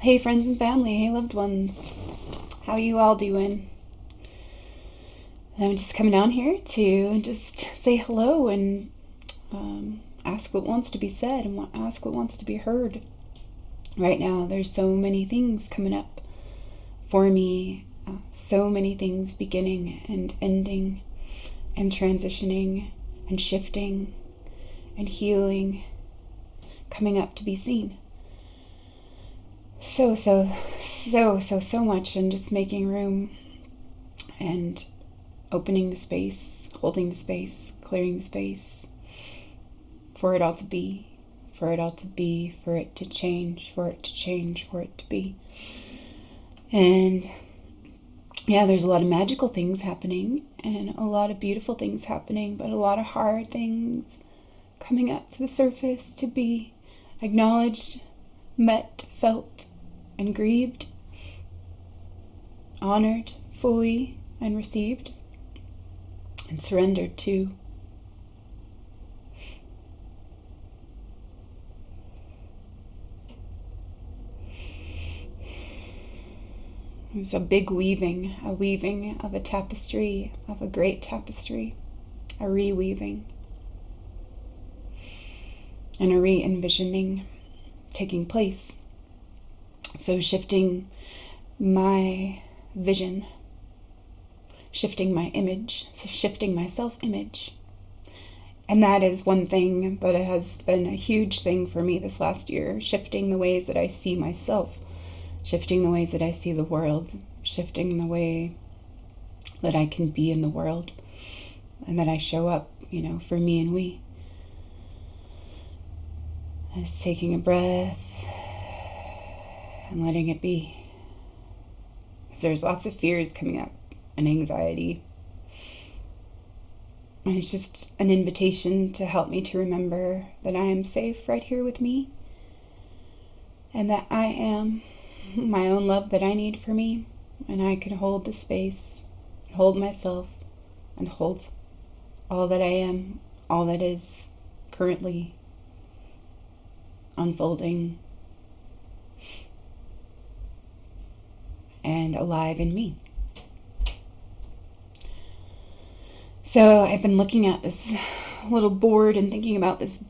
Hey friends and family, hey loved ones, how you all doing? I'm just coming down here to just say hello and ask what wants to be said and ask what wants to be heard. Right now there's so many things coming up for me, so many things beginning and ending and transitioning and shifting and healing, coming up to be seen. So much, and just making room and opening the space, holding the space, clearing the space for it all to be, for it all to be, for it to change, for it to change, for it to be. And yeah, there's a lot of magical things happening and a lot of beautiful things happening, but a lot of hard things coming up to the surface to be acknowledged, met, felt, and grieved, honored fully and received, and surrendered to. It's a big weaving of a tapestry, of a great tapestry, a reweaving, and a re-envisioning taking place. So shifting my vision, shifting my image, so shifting my self-image. And that is one thing that has been a huge thing for me this last year, shifting the ways that I see myself, shifting the ways that I see the world, shifting the way that I can be in the world and that I show up, for me and we. Just taking a breath and letting it be. Because there's lots of fears coming up and anxiety. And it's just an invitation to help me to remember that I am safe right here with me. And that I am my own love that I need for me. And I can hold the space, hold myself, and hold all that I am, all that is currently unfolding and alive in me. So I've been looking at this little board and thinking about this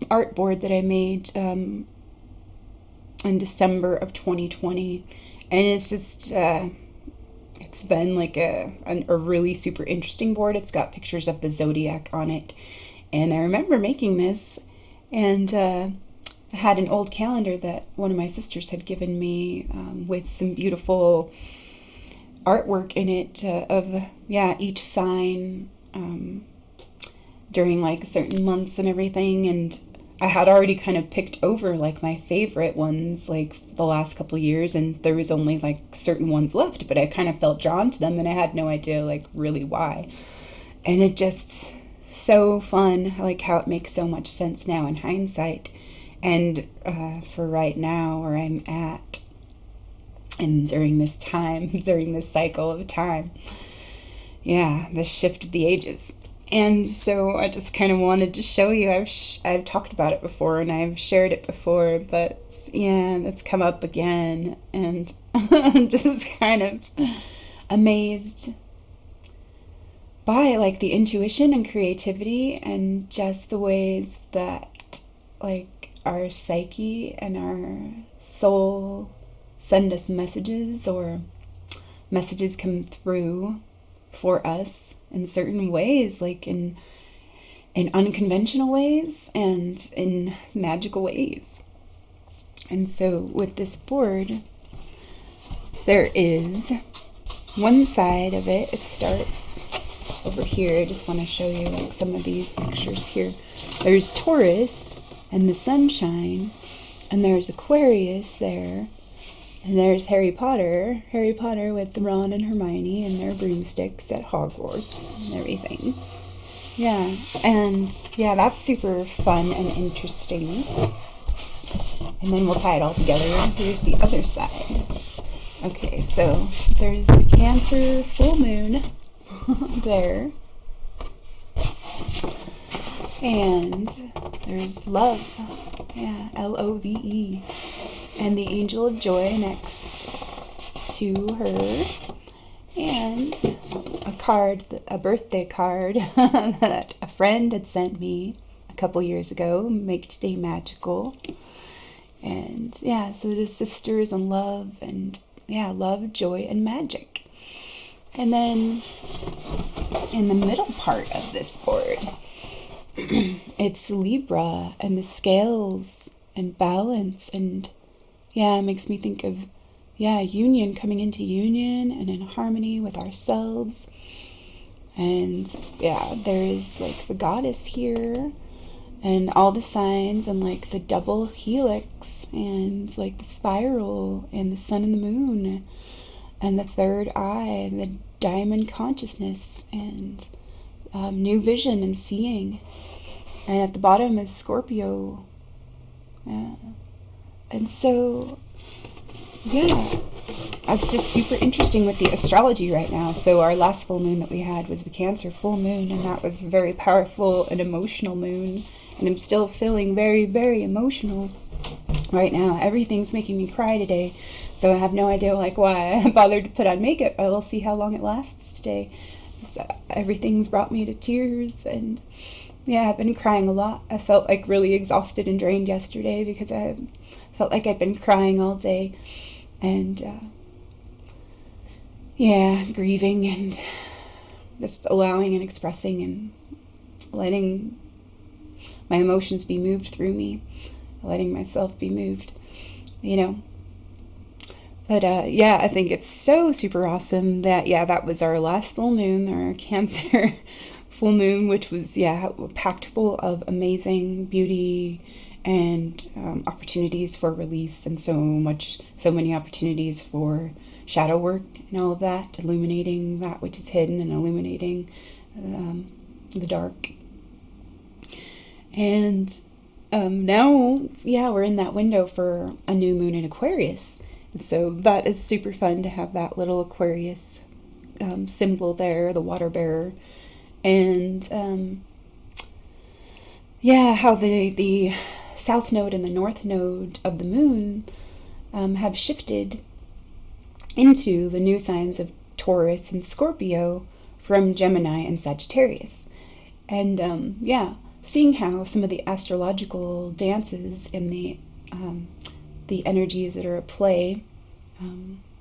art board that I made in December of 2020, and it's just it's been like a really super interesting board. It's got pictures of the zodiac on it, and I remember making this, and I had an old calendar that one of my sisters had given me with some beautiful artwork in it of each sign during like certain months and everything. And I had already kind of picked over like my favorite ones like the last couple of years, and there was only like certain ones left, but I kind of felt drawn to them and I had no idea like really why. And it just so fun, like how it makes so much sense now in hindsight. And for right now where I'm at, and during this time, during this cycle of time, the shift of the ages. And so I just kind of wanted to show you. I've talked about it before and I've shared it before, but it's come up again, and I'm just kind of amazed by like the intuition and creativity and just the ways that like our psyche and our soul send us messages, or messages come through for us in certain ways, like in unconventional ways and in magical ways. And so with this board, there is one side of it. It starts over here. I just want to show you like some of these pictures here. There's Taurus and the sunshine, and there's Aquarius there, and there's Harry Potter with Ron and Hermione and their broomsticks at Hogwarts and everything. That's super fun and interesting. And then we'll tie it all together. Here's the other side. Okay, so there's the Cancer full moon there. And there's love. Love. and the angel of joy next to her, and a birthday card that a friend had sent me a couple years ago, Make Today Magical. And yeah, so it is sisters and love, and yeah, love, joy, and magic. And then in the middle part of this board, it's Libra and the scales and balance, and yeah, it makes me think of union, coming into union and in harmony with ourselves. And yeah, there's like the goddess here and all the signs, and like the double helix, and like the spiral, and the sun and the moon, and the third eye, and the diamond consciousness, and new vision and seeing. And at the bottom is Scorpio. And so, yeah, it's just super interesting with the astrology right now. So our last full moon that we had was the Cancer full moon, and that was a very powerful and emotional moon. And I'm still feeling very, very emotional right now. Everything's making me cry today. So I have no idea why I bothered to put on makeup. I will see how long it lasts today. So everything's brought me to tears, and yeah, I've been crying a lot. I felt like really exhausted and drained yesterday because I felt like I'd been crying all day, and grieving and just allowing and expressing and letting my emotions be moved through me, letting myself be moved, But I think it's so super awesome that, that was our last full moon, our Cancer full moon, which was, packed full of amazing beauty and opportunities for release, and so many opportunities for shadow work and all of that, illuminating that which is hidden and illuminating the dark. And now, we're in that window for a new moon in Aquarius. And so that is super fun to have that little Aquarius symbol there, the water bearer. And how the south node and the north node of the moon have shifted into the new signs of Taurus and Scorpio from Gemini and Sagittarius. And seeing how some of the astrological dances and the energies that are at play,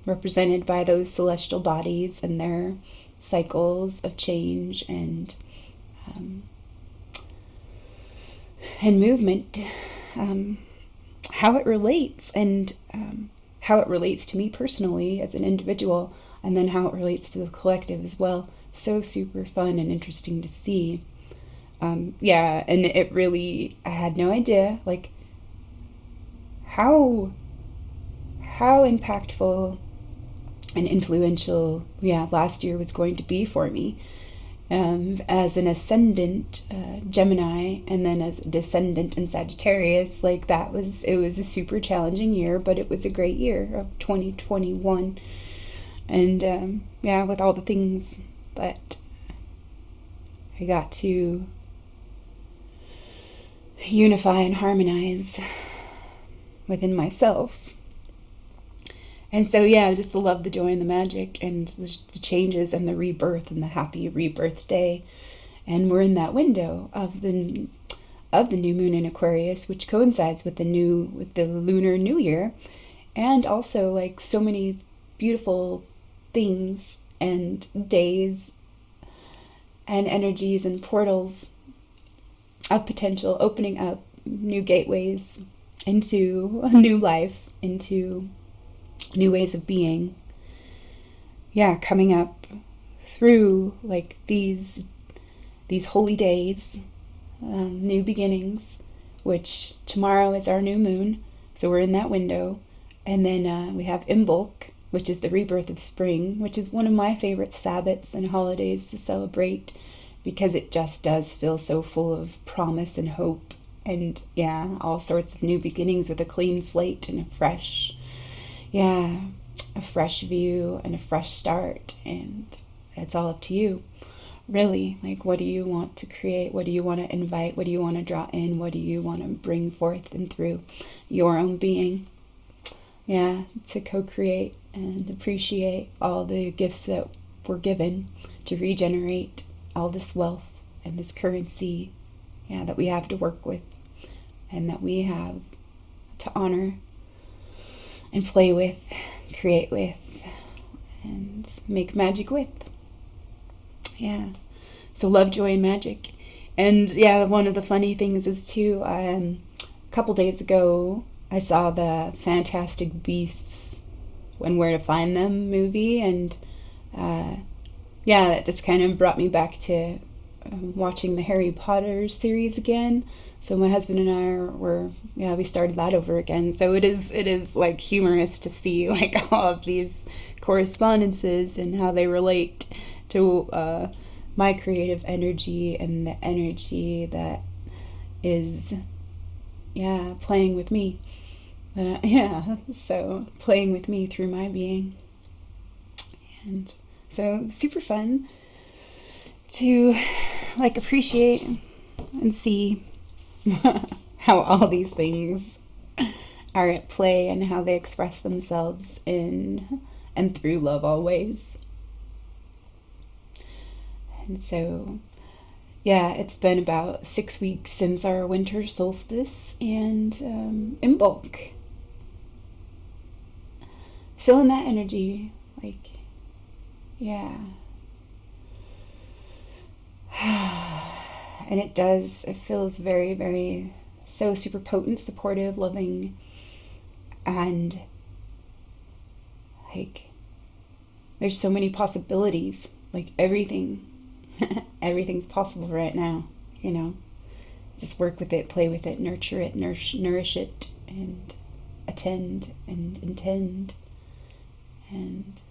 represented by those celestial bodies and their cycles of change and movement, how it relates, and how it relates to me personally as an individual, and then how it relates to the collective as well. So super fun and interesting to see. And it really, I had no idea, how impactful and influential, last year was going to be for me. As an ascendant Gemini, and then as a descendant in Sagittarius, it was a super challenging year, but it was a great year of 2021. And with all the things that I got to unify and harmonize within myself. And so, just the love, the joy, and the magic, and the changes, and the rebirth, and the happy rebirth day. And we're in that window of the new moon in Aquarius, which coincides with the lunar new year, and also so many beautiful things and days and energies and portals of potential opening up, new gateways into a new life, into new ways of being, coming up through these holy days, new beginnings, which tomorrow is our new moon, so we're in that window. And then we have Imbolc, which is the rebirth of spring, which is one of my favorite Sabbats and holidays to celebrate, because it just does feel so full of promise and hope, and all sorts of new beginnings with a clean slate and a fresh view and a fresh start. And it's all up to you, really. What do you want to create? What do you want to invite? What do you want to draw in? What do you want to bring forth and through your own being? to co-create and appreciate all the gifts that we're given, to regenerate all this wealth and this currency, that we have to work with and that we have to honor and play with, create with, and make magic with. So love, joy, and magic. And one of the funny things is too, a couple days ago, I saw the Fantastic Beasts and Where to Find Them movie, and that just kind of brought me back to watching the Harry Potter series again. So my husband and I we started that over again. So it is like humorous to see like all of these correspondences and how they relate to my creative energy and the energy that is playing with me. So playing with me through my being. And so super fun to like appreciate and see how all these things are at play and how they express themselves in and through love always. And so it's been about 6 weeks since our winter solstice, and in bulk, feeling that energy, like, and it feels very, very, so super potent, supportive, loving, and like, there's so many possibilities, like everything's possible right now, just work with it, play with it, nurture it, nourish it, and attend and intend, and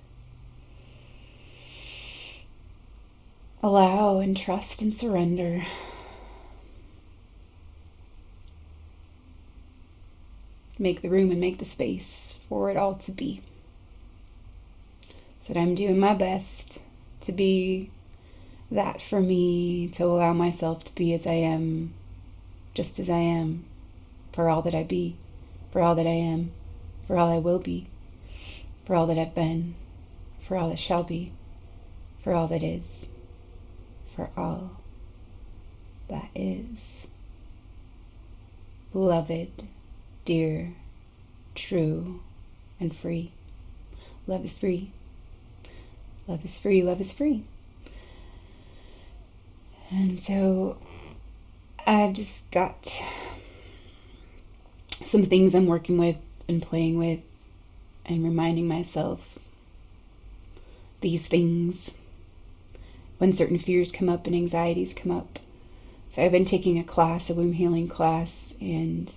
allow and trust and surrender. Make the room and make the space for it all to be. So I'm doing my best to be that for me, to allow myself to be as I am, just as I am, for all that I be, for all that I am, for all I will be, for all that I've been, for all that shall be, for all that is, for all that is. Beloved, dear, true, and free. Love is free. Love is free. Love is free. And so I've just got some things I'm working with and playing with and reminding myself these things when certain fears come up and anxieties come up. So I've been taking a class, a womb healing class, and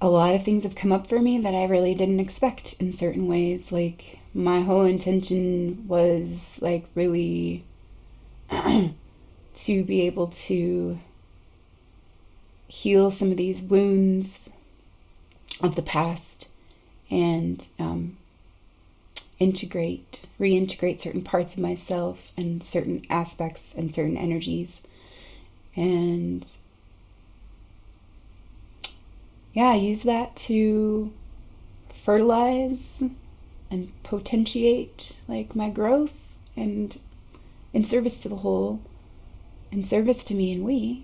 a lot of things have come up for me that I really didn't expect in certain ways. Like, my whole intention was like really to be able to heal some of these wounds of the past and reintegrate certain parts of myself and certain aspects and certain energies, and use that to fertilize and potentiate like my growth, and in service to the whole, in service to me and we,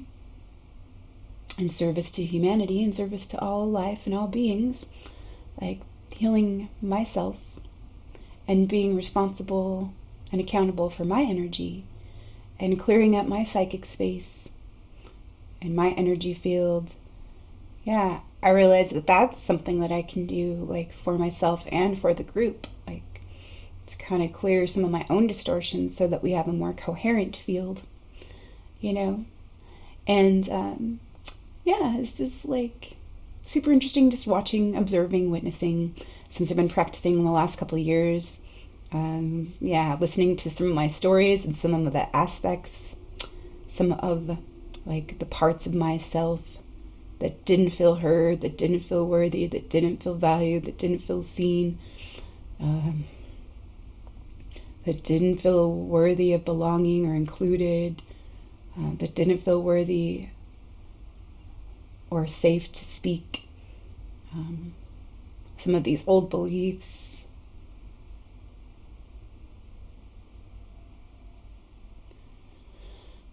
in service to humanity, in service to all life and all beings, like healing myself and being responsible and accountable for my energy and clearing up my psychic space and my energy field. I realized that that's something that I can do, like, for myself and for the group, like, to kind of clear some of my own distortions so that we have a more coherent field, and it's just like super interesting, just watching, observing, witnessing, since I've been practicing the last couple of years. Listening to some of my stories and some of the aspects, some of like the parts of myself that didn't feel heard, that didn't feel worthy, that didn't feel valued, that didn't feel seen, that didn't feel worthy of belonging or included, that didn't feel worthy or safe to speak some of these old beliefs.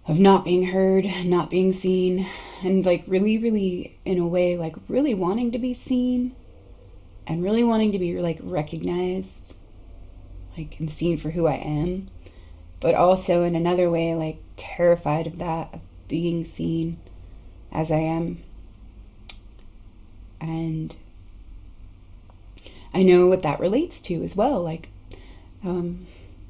Of not being heard, not being seen, and like really, in a way, like really wanting to be seen and really wanting to be like recognized, like and seen for who I am, but also in another way, like terrified of that, of being seen as I am. And I know what that relates to as well, like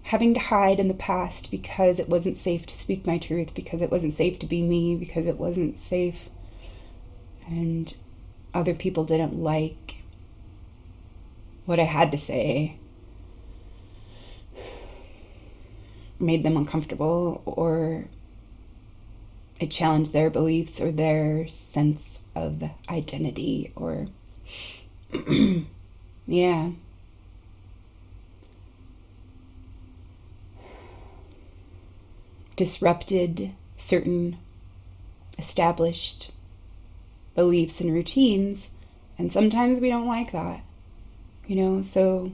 having to hide in the past because it wasn't safe to speak my truth, because it wasn't safe to be me, because it wasn't safe and other people didn't like what I had to say, made them uncomfortable, or it challenged their beliefs or their sense of identity, or yeah. Disrupted certain established beliefs and routines, and sometimes we don't like that, so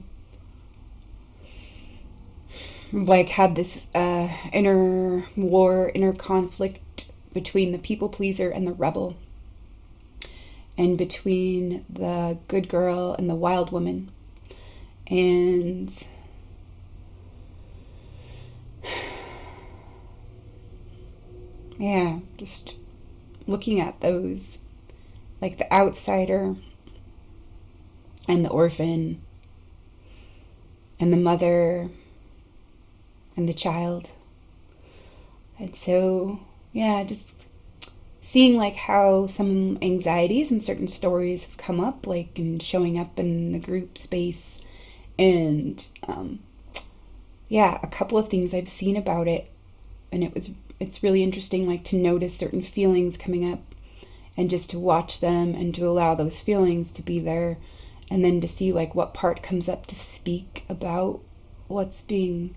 like had this inner war, inner conflict between the people pleaser and the rebel, and between the good girl and the wild woman. And yeah, just looking at those, like the outsider and the orphan and the mother and the child. And so, yeah, just seeing like how some anxieties and certain stories have come up, like, and showing up in the group space. And a couple of things I've seen about it, and it's really interesting, like, to notice certain feelings coming up and just to watch them and to allow those feelings to be there, and then to see like what part comes up to speak about what's being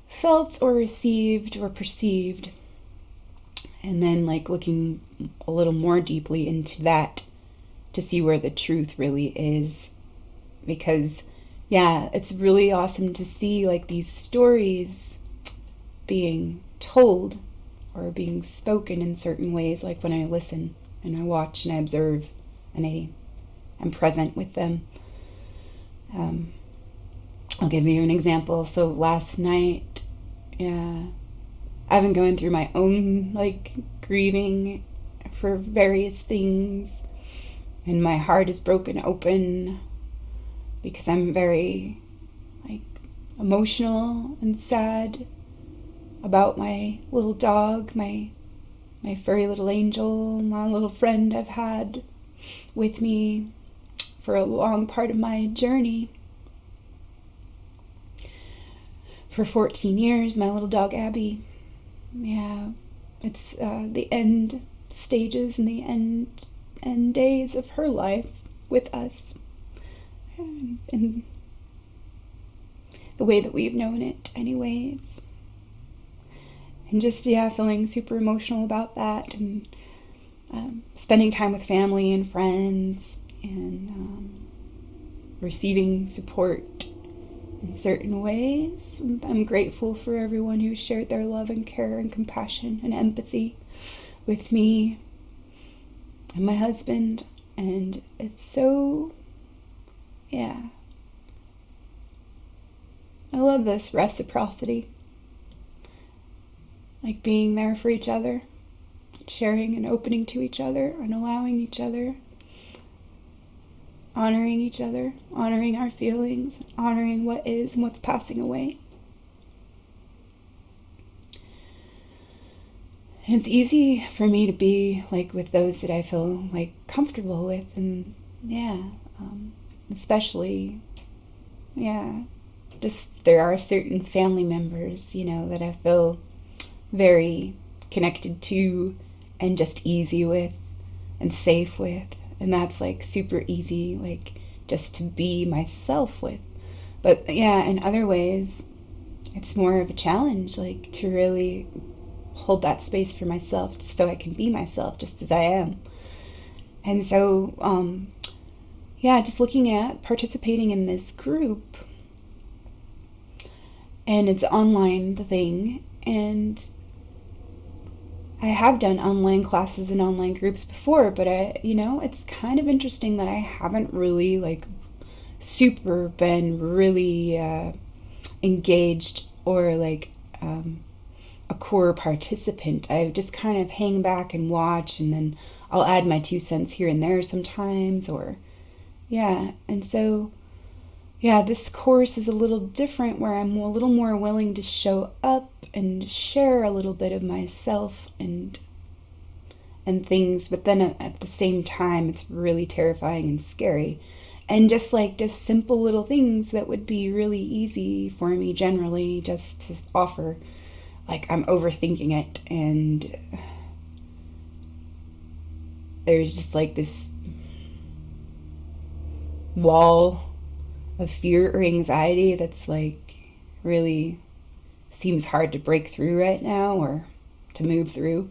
felt or received or perceived, and then like looking a little more deeply into that to see where the truth really is. Because it's really awesome to see like these stories being told or being spoken in certain ways, like when I listen and I watch and I observe and I am present with them. I'll give you an example. So last night, I've been going through my own like grieving for various things, and my heart is broken open because I'm very like emotional and sad about my little dog, my furry little angel, my little friend I've had with me for a long part of my journey. For 14 years, my little dog Abby. Yeah, it's the end stages and the end days of her life with us, and the way that we've known it anyways. And just, feeling super emotional about that, and spending time with family and friends, and receiving support in certain ways. I'm grateful for everyone who shared their love and care and compassion and empathy with me and my husband. And it's so, I love this reciprocity. Like being there for each other, sharing and opening to each other, and allowing each other, honoring each other, honoring our feelings, honoring what is and what's passing away. It's easy for me to be like with those that I feel like comfortable with, and especially, just there are certain family members, that I feel very connected to and just easy with and safe with, and that's like super easy, like just to be myself with. But in other ways it's more of a challenge, like to really hold that space for myself so I can be myself just as I am. And so, just looking at participating in this group, and it's online, the thing, and I have done online classes and online groups before, but it's kind of interesting that I haven't really super been really engaged or a core participant. I just kind of hang back and watch, and then I'll add my 2 cents here and there sometimes, and so this course is a little different, where I'm a little more willing to show up and share a little bit of myself and things, but then at the same time it's really terrifying and scary, and just simple little things that would be really easy for me generally just to offer, I'm overthinking it, and there's just this wall of fear or anxiety that's really seems hard to break through right now, or to move through.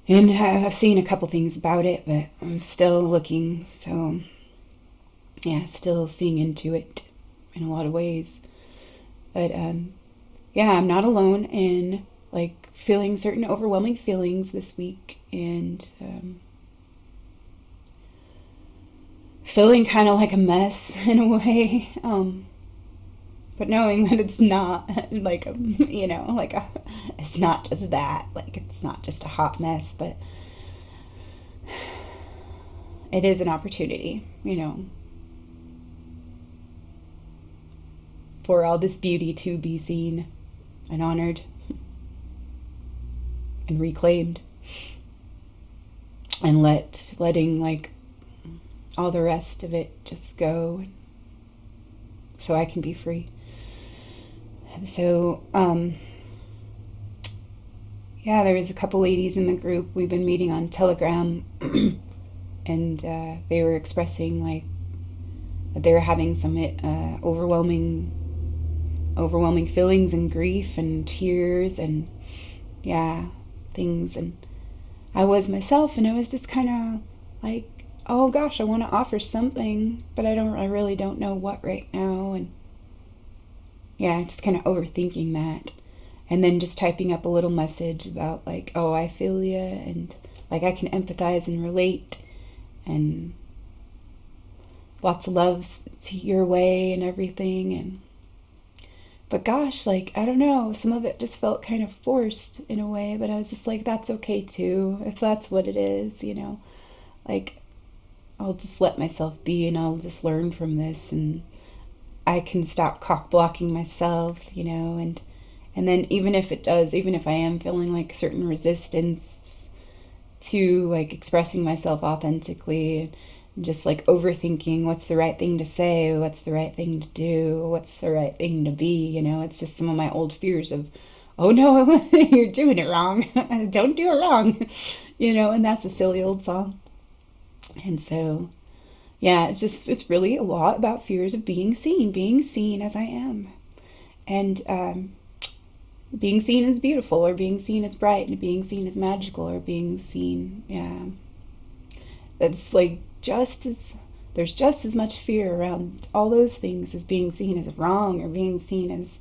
And I've seen a couple things about it, but I'm still looking, so still seeing into it in a lot of ways. But I'm not alone in feeling certain overwhelming feelings this week, and feeling kind of like a mess in a way, but knowing that it's not it's not just that, it's not just a hot mess, but it is an opportunity, for all this beauty to be seen and honored and reclaimed, and letting all the rest of it just go, so I can be free. And so there was a couple ladies in the group. We've been meeting on Telegram, and they were expressing that they were having some overwhelming feelings and grief and tears and things, and I was myself, and I was just kind of oh gosh, I want to offer something, but I really don't know what right now, and just kind of overthinking that, and then just typing up a little message about oh, I feel ya, and I can empathize and relate, and lots of love to your way and everything, but gosh, I don't know, some of it just felt kind of forced in a way, but I was just that's okay too, if that's what it is, I'll just let myself be, and I'll just learn from this, and I can stop cock blocking myself, and then even if I am feeling certain resistance to expressing myself authentically, and just overthinking what's the right thing to say, what's the right thing to do, what's the right thing to be, it's just some of my old fears of, oh no, you're doing it wrong, don't do it wrong, and that's a silly old song. And so, it's really a lot about fears of being seen as I am. And being seen as beautiful, or being seen as bright, and being seen as magical, or being seen, that's there's just as much fear around all those things as being seen as wrong, or being seen as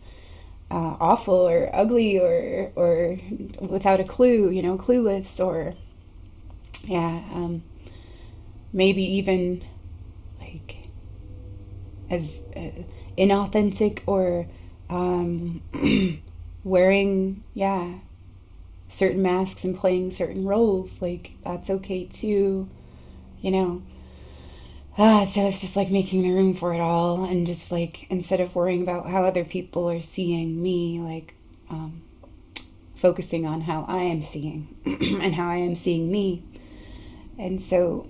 awful, or ugly, or without a clue, clueless, or, maybe even as inauthentic, or wearing certain masks and playing certain roles, that's okay too, so it's just making the room for it all, and just instead of worrying about how other people are seeing me, focusing on how I am seeing and how I am seeing me. And so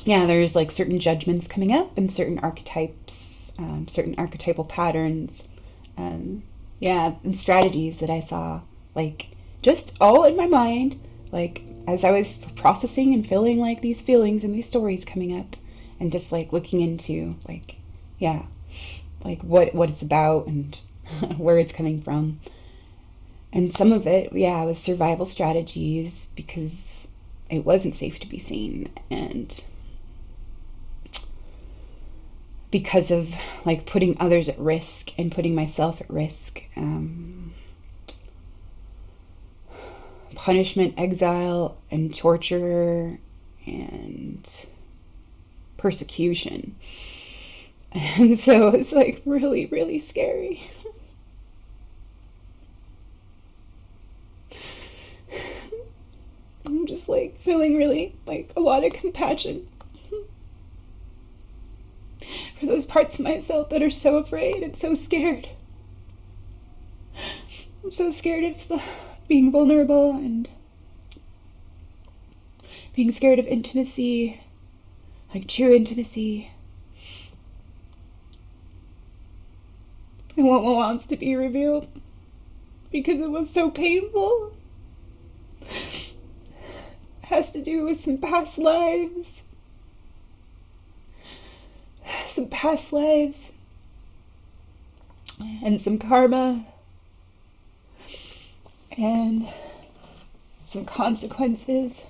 there's certain judgments coming up, and certain archetypes, certain archetypal patterns, and strategies that I saw, just all in my mind, as I was processing and feeling these feelings and these stories coming up, and just looking into what it's about, and where it's coming from. And some of it was survival strategies, because it wasn't safe to be seen. And because of like putting others at risk and putting myself at risk, punishment, exile, and torture, and persecution. And so it's like really, really scary. I'm just like feeling really like a lot of compassion for those parts of myself that are so afraid and so scared. I'm so scared of being vulnerable and being scared of intimacy, like true intimacy. And what wants to be revealed because it was so painful. It has to do with some past lives. Some past lives. And some karma. And some consequences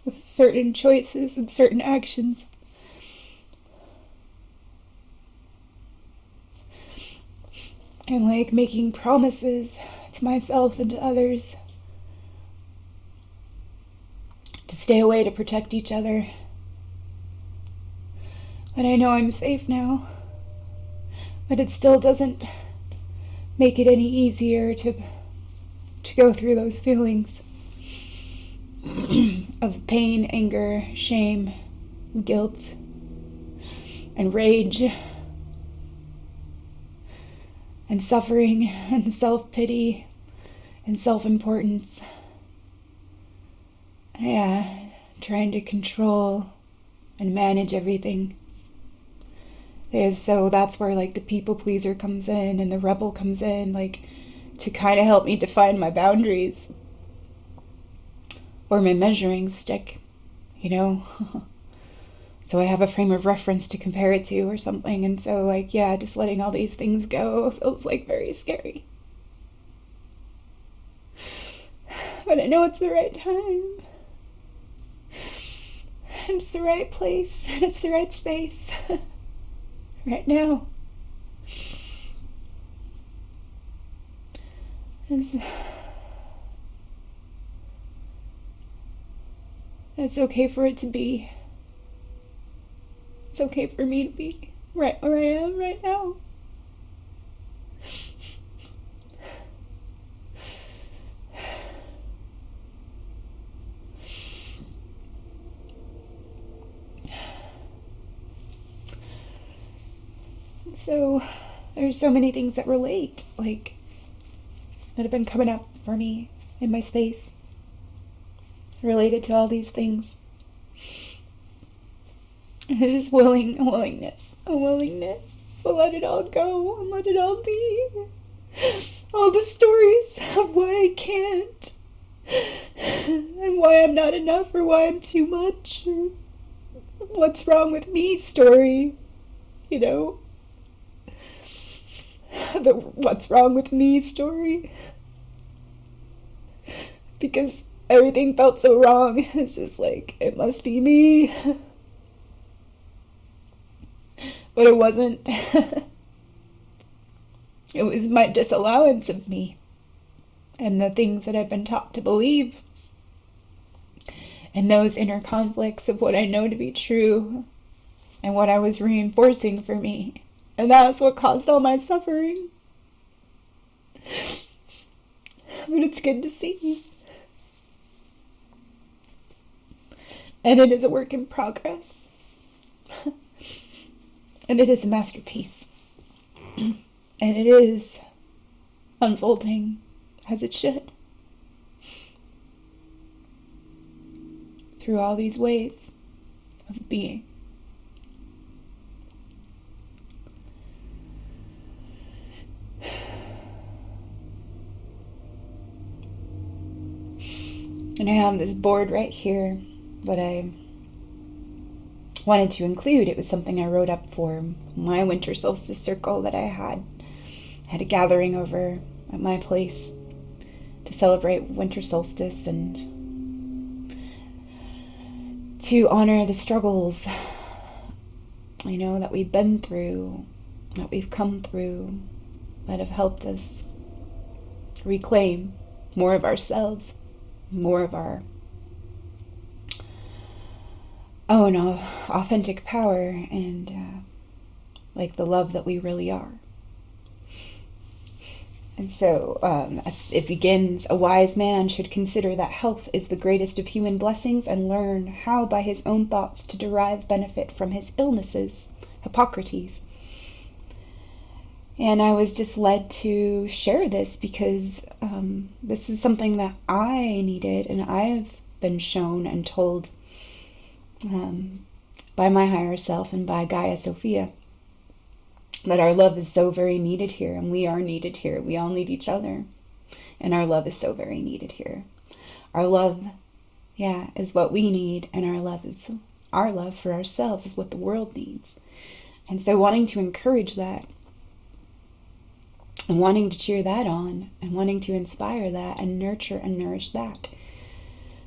of certain choices and certain actions. And like making promises to myself and to others to stay away to protect each other. But I know I'm safe now. But it still doesn't make it any easier to go through those feelings of pain, anger, shame, guilt, and rage, and suffering, and self-pity, and self-importance. Yeah, trying to control and manage everything. So that's where like the people pleaser comes in and the rebel comes in, like to kind of help me define my boundaries or my measuring stick, you know? So I have a frame of reference to compare it to or something. And so like, yeah, just letting all these things go feels like very scary. But I know it's the right time. And it's the right place. And it's the right space. Right now. It's okay for it to be. It's okay for me to be right where I am right now. So there's so many things that relate, like, that have been coming up for me in my space related to all these things. And it is a willingness to let it all go and let it all be. All the stories of why I can't, and why I'm not enough, or why I'm too much, or what's wrong with me story, you know? The what's wrong with me story. Because everything felt so wrong. It's just like, it must be me. But it wasn't. It was my disallowance of me. And the things that I've been taught to believe. And those inner conflicts of what I know to be true. And what I was reinforcing for me. And that's what caused all my suffering. But it's good to see. And it is a work in progress. And it is a masterpiece. And it is unfolding as it should. Through all these ways of being. And I have this board right here that I wanted to include. It was something I wrote up for my winter solstice circle that I had. I had a gathering over at my place to celebrate winter solstice, and to honor the struggles, that we've been through, that we've come through, that have helped us reclaim more of ourselves, more of our own authentic power, and like the love that we really are. And so it begins, a wise man should consider that health is the greatest of human blessings and learn how by his own thoughts to derive benefit from his illnesses. Hippocrates. And I was just led to share this because this is something that I needed, and I've been shown and told by my higher self and by Gaia Sophia, that our love is so very needed here, and we are needed here. We all need each other, and our love is so very needed here. Our love, is what we need, and our love for ourselves is what the world needs. And so wanting to encourage that, and wanting to cheer that on, and wanting to inspire that, and nurture and nourish that.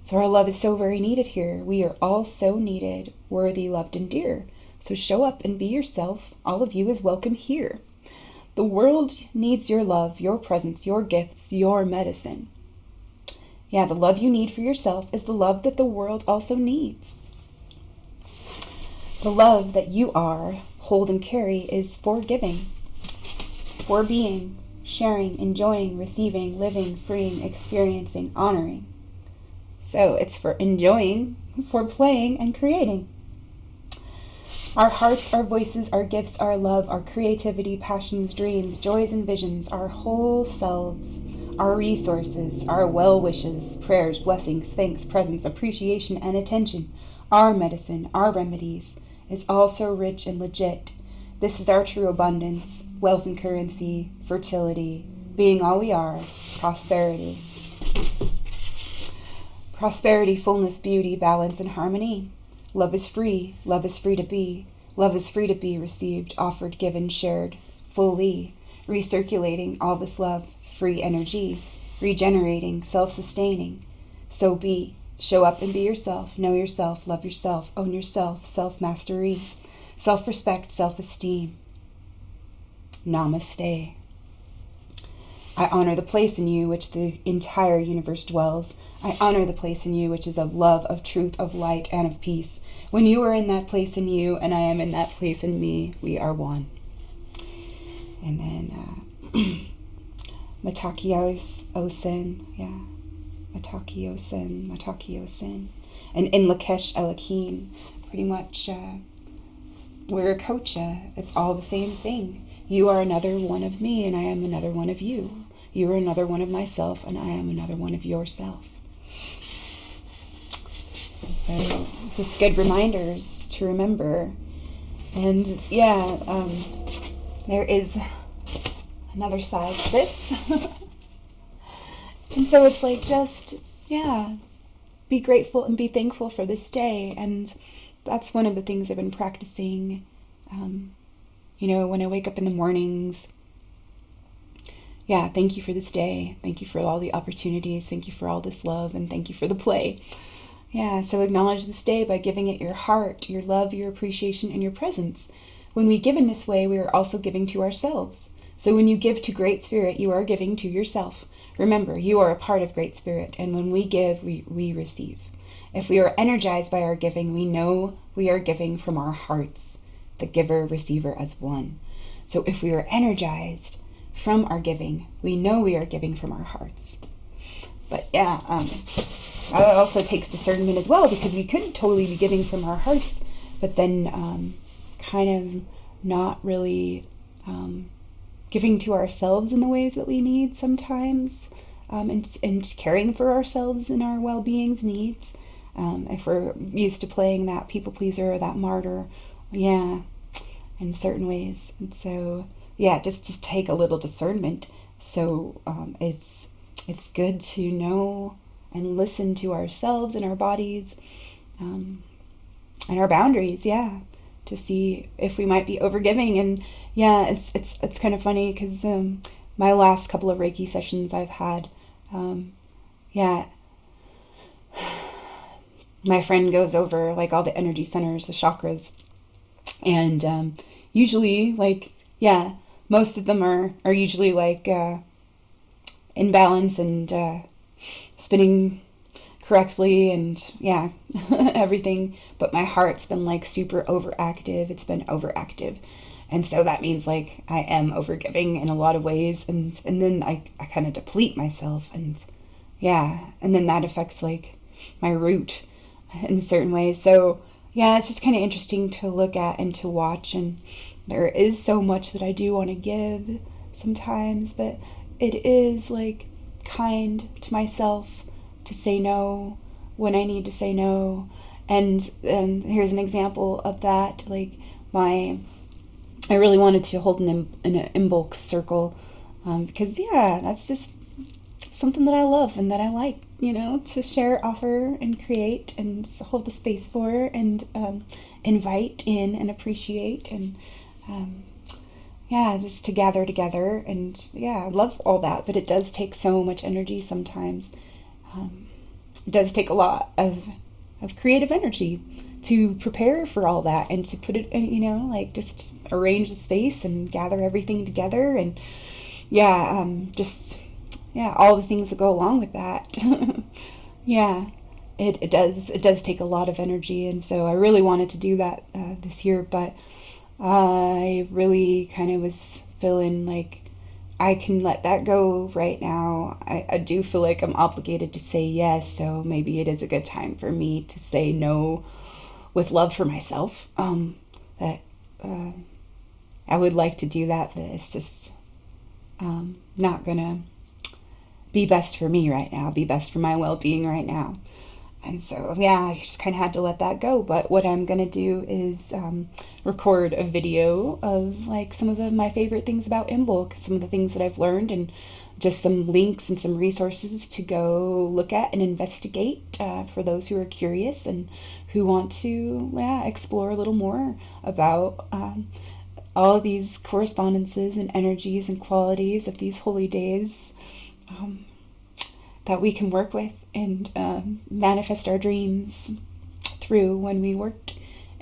So our love is so very needed here. We are all so needed, worthy, loved, and dear. So show up and be yourself. All of you is welcome here. The world needs your love, your presence, your gifts, your medicine. The love you need for yourself is the love that the world also needs. The love that you are, hold, and carry is for giving, for being, sharing, enjoying, receiving, living, freeing, experiencing, honoring. So it's for enjoying, for playing, and creating. Our hearts, our voices, our gifts, our love, our creativity, passions, dreams, joys, and visions, our whole selves, our resources, our well wishes, prayers, blessings, thanks, presence, appreciation, and attention, our medicine, our remedies, is all so rich and legit. This is our true abundance, wealth and currency, fertility, being all we are, prosperity. Prosperity, fullness, beauty, balance, and harmony. Love is free to be. Love is free to be received, offered, given, shared, fully. Recirculating all this love, free energy, regenerating, self-sustaining. So be. Show up and be yourself. Know yourself, love yourself, own yourself, self-mastery, self-respect, self-esteem. Namaste. I honor the place in you which the entire universe dwells. I honor the place in you which is of love, of truth, of light, and of peace. When you are in that place in you, and I am in that place in me, we are one. And then Matakiosen, Matakiosen. And in Lakesh Elakim, pretty much we're a kocha. It's all the same thing. You are another one of me, and I am another one of you. You are another one of myself, and I am another one of yourself. And so, just good reminders to remember. And there is another side to this. And so it's like just, be grateful and be thankful for this day. And that's one of the things I've been practicing. When I wake up in the mornings, thank you for this day. Thank you for all the opportunities. Thank you for all this love, and thank you for the play. So acknowledge this day by giving it your heart, your love, your appreciation, and your presence. When we give in this way, we are also giving to ourselves. So when you give to Great Spirit, you are giving to yourself. Remember, you are a part of Great Spirit, and when we give, we receive. If we are energized by our giving, we know we are giving from our hearts, the giver, receiver as one. So if we are energized from our giving, we know we are giving from our hearts. But that also takes discernment as well, because we could totally be giving from our hearts, but then kind of not really giving to ourselves in the ways that we need sometimes, and caring for ourselves and our well-being's needs. If we're used to playing that people pleaser or that martyr, in certain ways. And so, just take a little discernment. So it's good to know and listen to ourselves and our bodies, and our boundaries, to see if we might be overgiving. And it's kind of funny because my last couple of Reiki sessions I've had, my friend goes over like all the energy centers, the chakras, and usually like, yeah, most of them are usually like in balance and spinning correctly, and yeah, everything. But my heart's been like super overactive. It's been overactive. And so that means like I am overgiving in a lot of ways, and then I kind of deplete myself, and yeah, and then that affects like my root in certain ways. So yeah, it's just kind of interesting to look at and to watch, and there is so much that I do want to give sometimes, but it is like kind to myself to say no when I need to say no. And here's an example of that. Like I really wanted to hold an Imbolc circle, because yeah, that's just something that I love and that I like, to share, offer, and create, and hold the space for, and invite in and appreciate, and yeah, just to gather together. And yeah, I love all that, but it does take so much energy sometimes. It does take a lot of creative energy to prepare for all that, and to put it in, like just arrange the space and gather everything together, and yeah, just yeah, all the things that go along with that. Yeah, it does take a lot of energy, and so I really wanted to do that this year, but I really kind of was feeling like I can let that go right now. I do feel like I'm obligated to say yes, so maybe it is a good time for me to say no with love for myself. That I would like to do that, but it's just not gonna be best for me right now, be best for my well-being right now. And so, yeah, I just kind of had to let that go. But what I'm going to do is record a video of like some of my favorite things about Imbolc, some of the things that I've learned, and just some links and some resources to go look at and investigate for those who are curious and who want to explore a little more about all of these correspondences and energies and qualities of these holy days that we can work with and manifest our dreams through when we work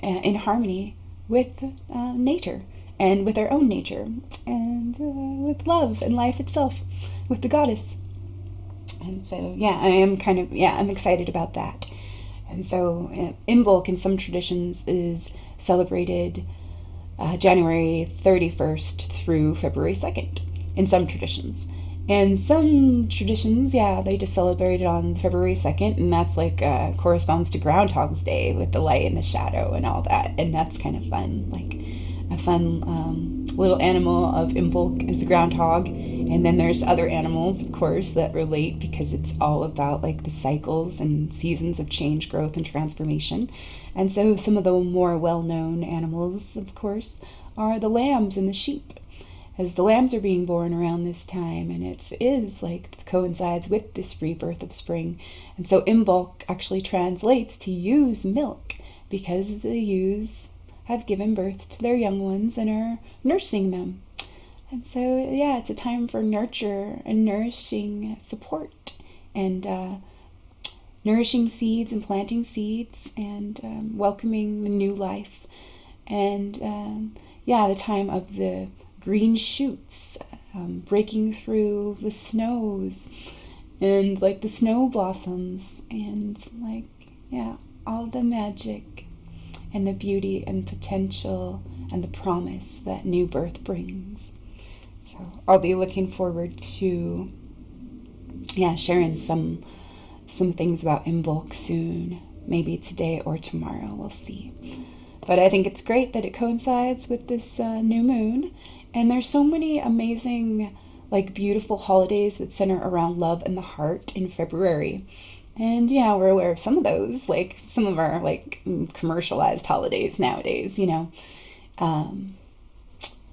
in harmony with nature and with our own nature and with love and life itself, with the goddess. And so, yeah, I'm excited about that. And so Imbolc in some traditions is celebrated January 31st through February 2nd in some traditions. And some traditions, they just celebrate it on February 2nd, and that's like corresponds to Groundhog's Day with the light and the shadow and all that, and that's kind of fun. Like a fun little animal of Imbolc is a groundhog, and then there's other animals, of course, that relate because it's all about like the cycles and seasons of change, growth, and transformation. And so some of the more well-known animals, of course, are the lambs and the sheep, as the lambs are being born around this time, and it is like coincides with this rebirth of spring. And so Imbolc actually translates to ewes milk, because the ewes have given birth to their young ones and are nursing them. And so it's a time for nurture and nourishing support, and nourishing seeds and planting seeds, and welcoming the new life, and the time of the green shoots breaking through the snows, and like the snow blossoms, and all the magic and the beauty and potential and the promise that new birth brings. So I'll be looking forward to sharing some things about Imbolc soon, maybe today or tomorrow, we'll see. But I think it's great that it coincides with this new moon. And there's so many amazing, beautiful holidays that center around love and the heart in February. And we're aware of some of those, like some of our commercialized holidays nowadays,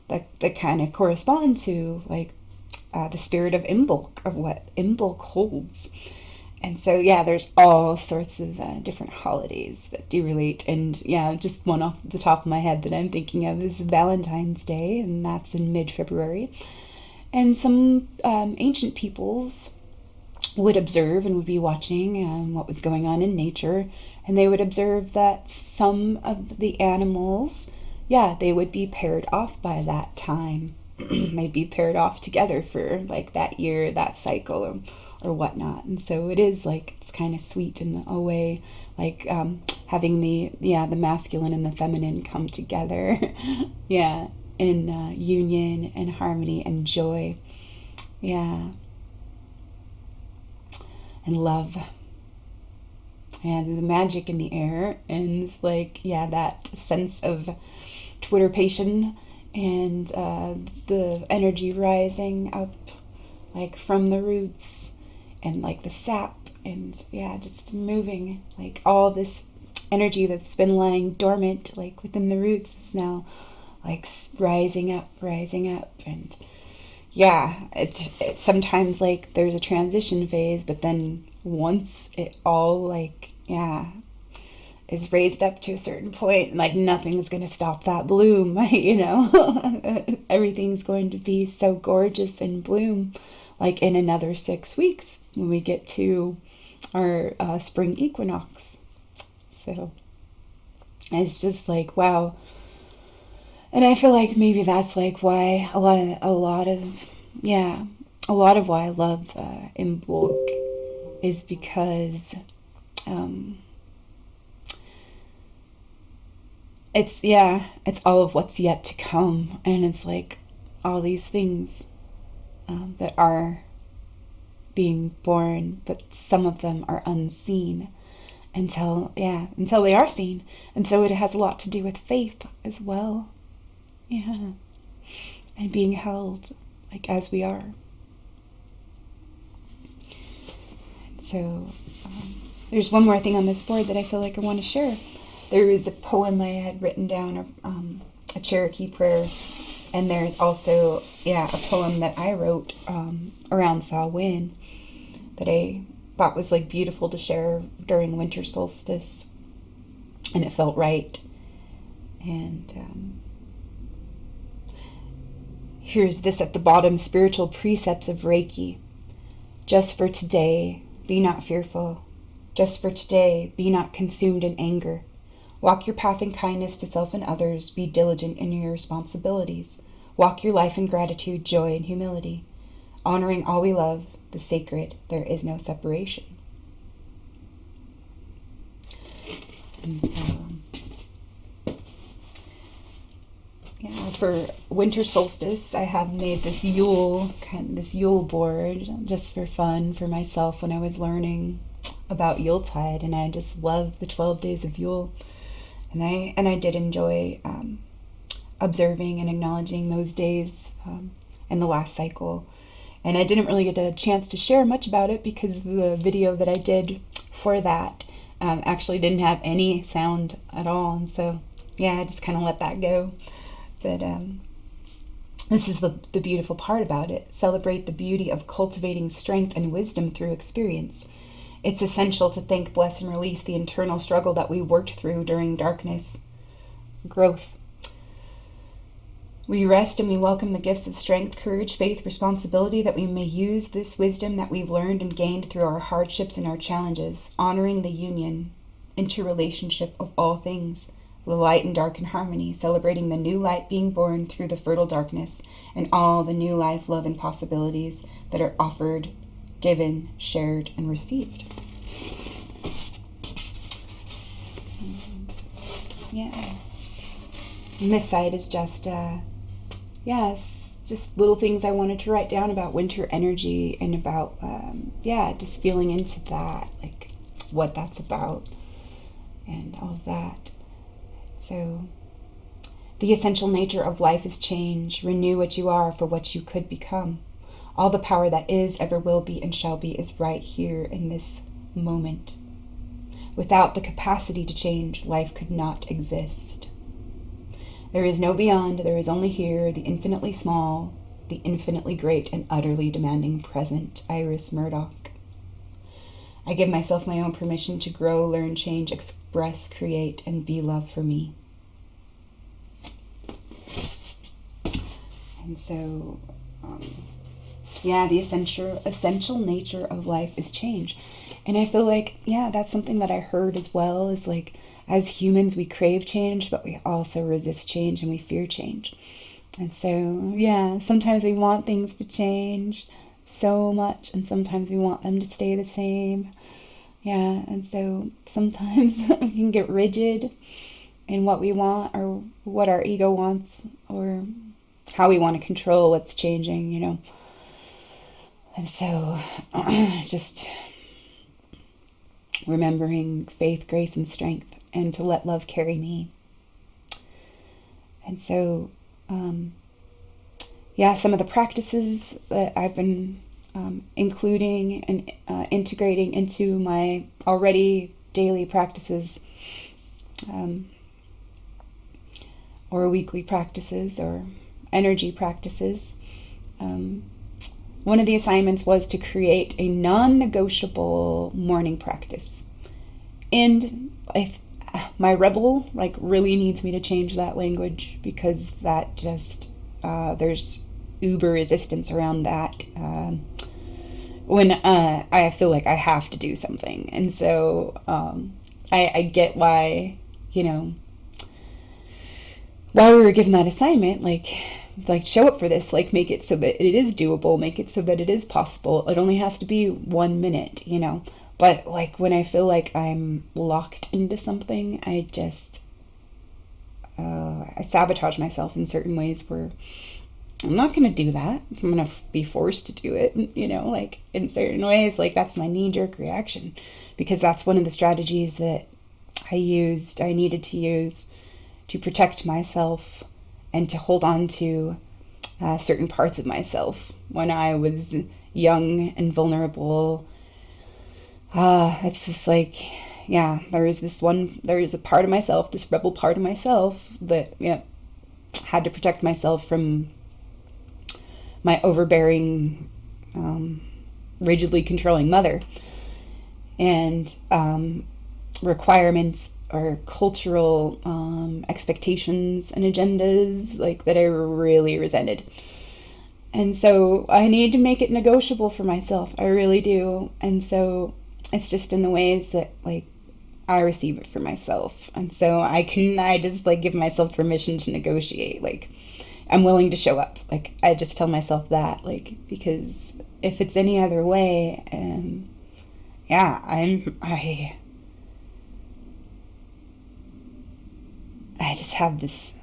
that kind of correspond to the spirit of Imbolc, of what Imbolc holds. And so, there's all sorts of different holidays that do relate. And just one off the top of my head that I'm thinking of is Valentine's Day, and that's in mid-February. And some ancient peoples would observe and would be watching what was going on in nature, and they would observe that some of the animals, yeah, they would be paired off by that time. They'd be paired off together for like that year, that cycle, or whatnot. And so it is like, it's kind of sweet in a way, like having the masculine and the feminine come together, yeah, in union and harmony and joy, yeah, and love. And the magic in the air, and like, yeah, that sense of twitterpation and the energy rising up like from the roots, and like the sap, and yeah, just moving, like all this energy that's been lying dormant like within the roots is now like rising up, and yeah, it's sometimes like there's a transition phase, but then once it all like, yeah, is raised up to a certain point, like nothing's going to stop that bloom, you know. Everything's going to be so gorgeous in bloom, like in another 6 weeks when we get to our spring equinox. So it's just like, wow. And I feel like maybe that's like why a lot of why I love Imbolc is because it's all of what's yet to come, and it's like all these things that are being born, but some of them are unseen until they are seen. And so it has a lot to do with faith as well. Yeah. And being held like as we are. So there's one more thing on this board that I feel like I want to share. There is a poem I had written down, a Cherokee prayer, and there's also, a poem that I wrote around Samhain that I thought was like beautiful to share during winter solstice, and it felt right. And here's this at the bottom: spiritual precepts of Reiki. Just for today, be not fearful. Just for today, be not consumed in anger. Walk your path in kindness to self and others. Be diligent in your responsibilities. Walk your life in gratitude, joy, and humility. Honoring all we love, the sacred, there is no separation. And so, for winter solstice, I have made this Yule board just for fun for myself when I was learning about Yuletide, and I just love the 12 days of Yule. And I did enjoy observing and acknowledging those days in the last cycle. And I didn't really get a chance to share much about it because the video that I did for that actually didn't have any sound at all. And so, I just kind of let that go. But this is the beautiful part about it. Celebrate the beauty of cultivating strength and wisdom through experience. It's essential to thank, bless, and release the internal struggle that we worked through during darkness. Growth. We rest and we welcome the gifts of strength, courage, faith, responsibility, that we may use this wisdom that we've learned and gained through our hardships and our challenges, honoring the union, interrelationship of all things, the light and dark in harmony, celebrating the new light being born through the fertile darkness, and all the new life, love, and possibilities that are offered, given, shared, and received. And this side is just, just little things I wanted to write down about winter energy and about, just feeling into that, like what that's about and all of that. So, the essential nature of life is change. Renew what you are for what you could become. All the power that is, ever will be, and shall be is right here in this moment. Without the capacity to change, life could not exist. There is no beyond, there is only here, the infinitely small, the infinitely great, and utterly demanding present. Iris Murdoch. I give myself my own permission to grow, learn, change, express, create, and be love for me. And so, Yeah, the essential nature of life is change. And I feel like, yeah, that's something that I heard as well, is like, as humans, we crave change, but we also resist change and we fear change. And so, yeah, sometimes we want things to change so much, and sometimes we want them to stay the same. Yeah, and so sometimes we can get rigid in what we want, or what our ego wants, or how we want to control what's changing, you know. And so just remembering faith, grace, and strength, and to let love carry me. And so, yeah, some of the practices that I've been including and integrating into my already daily practices, or weekly practices, or energy practices. One of the assignments was to create a non-negotiable morning practice. And my rebel really needs me to change that language, because that just, there's uber resistance around that when I feel like I have to do something. And so I get why, why we were given that assignment, like show up for this, make it so that it is doable, make it so that it is possible. It only has to be 1 minute, But when I feel like I'm locked into something, I just, I sabotage myself in certain ways where I'm not going to do that. I'm going to be forced to do it, in certain ways. That's my knee-jerk reaction, because that's one of the strategies that I needed to use to protect myself and to hold on to certain parts of myself when I was young and vulnerable. It's just there is a part of myself, this rebel part of myself that had to protect myself from my overbearing, rigidly controlling mother, and requirements or cultural expectations and agendas that I really resented. And so I need to make it negotiable for myself. I really do. And so it's just in the ways that I receive it for myself. And so I just give myself permission to negotiate. I'm willing to show up. I just tell myself that, because if it's any other way, I just have this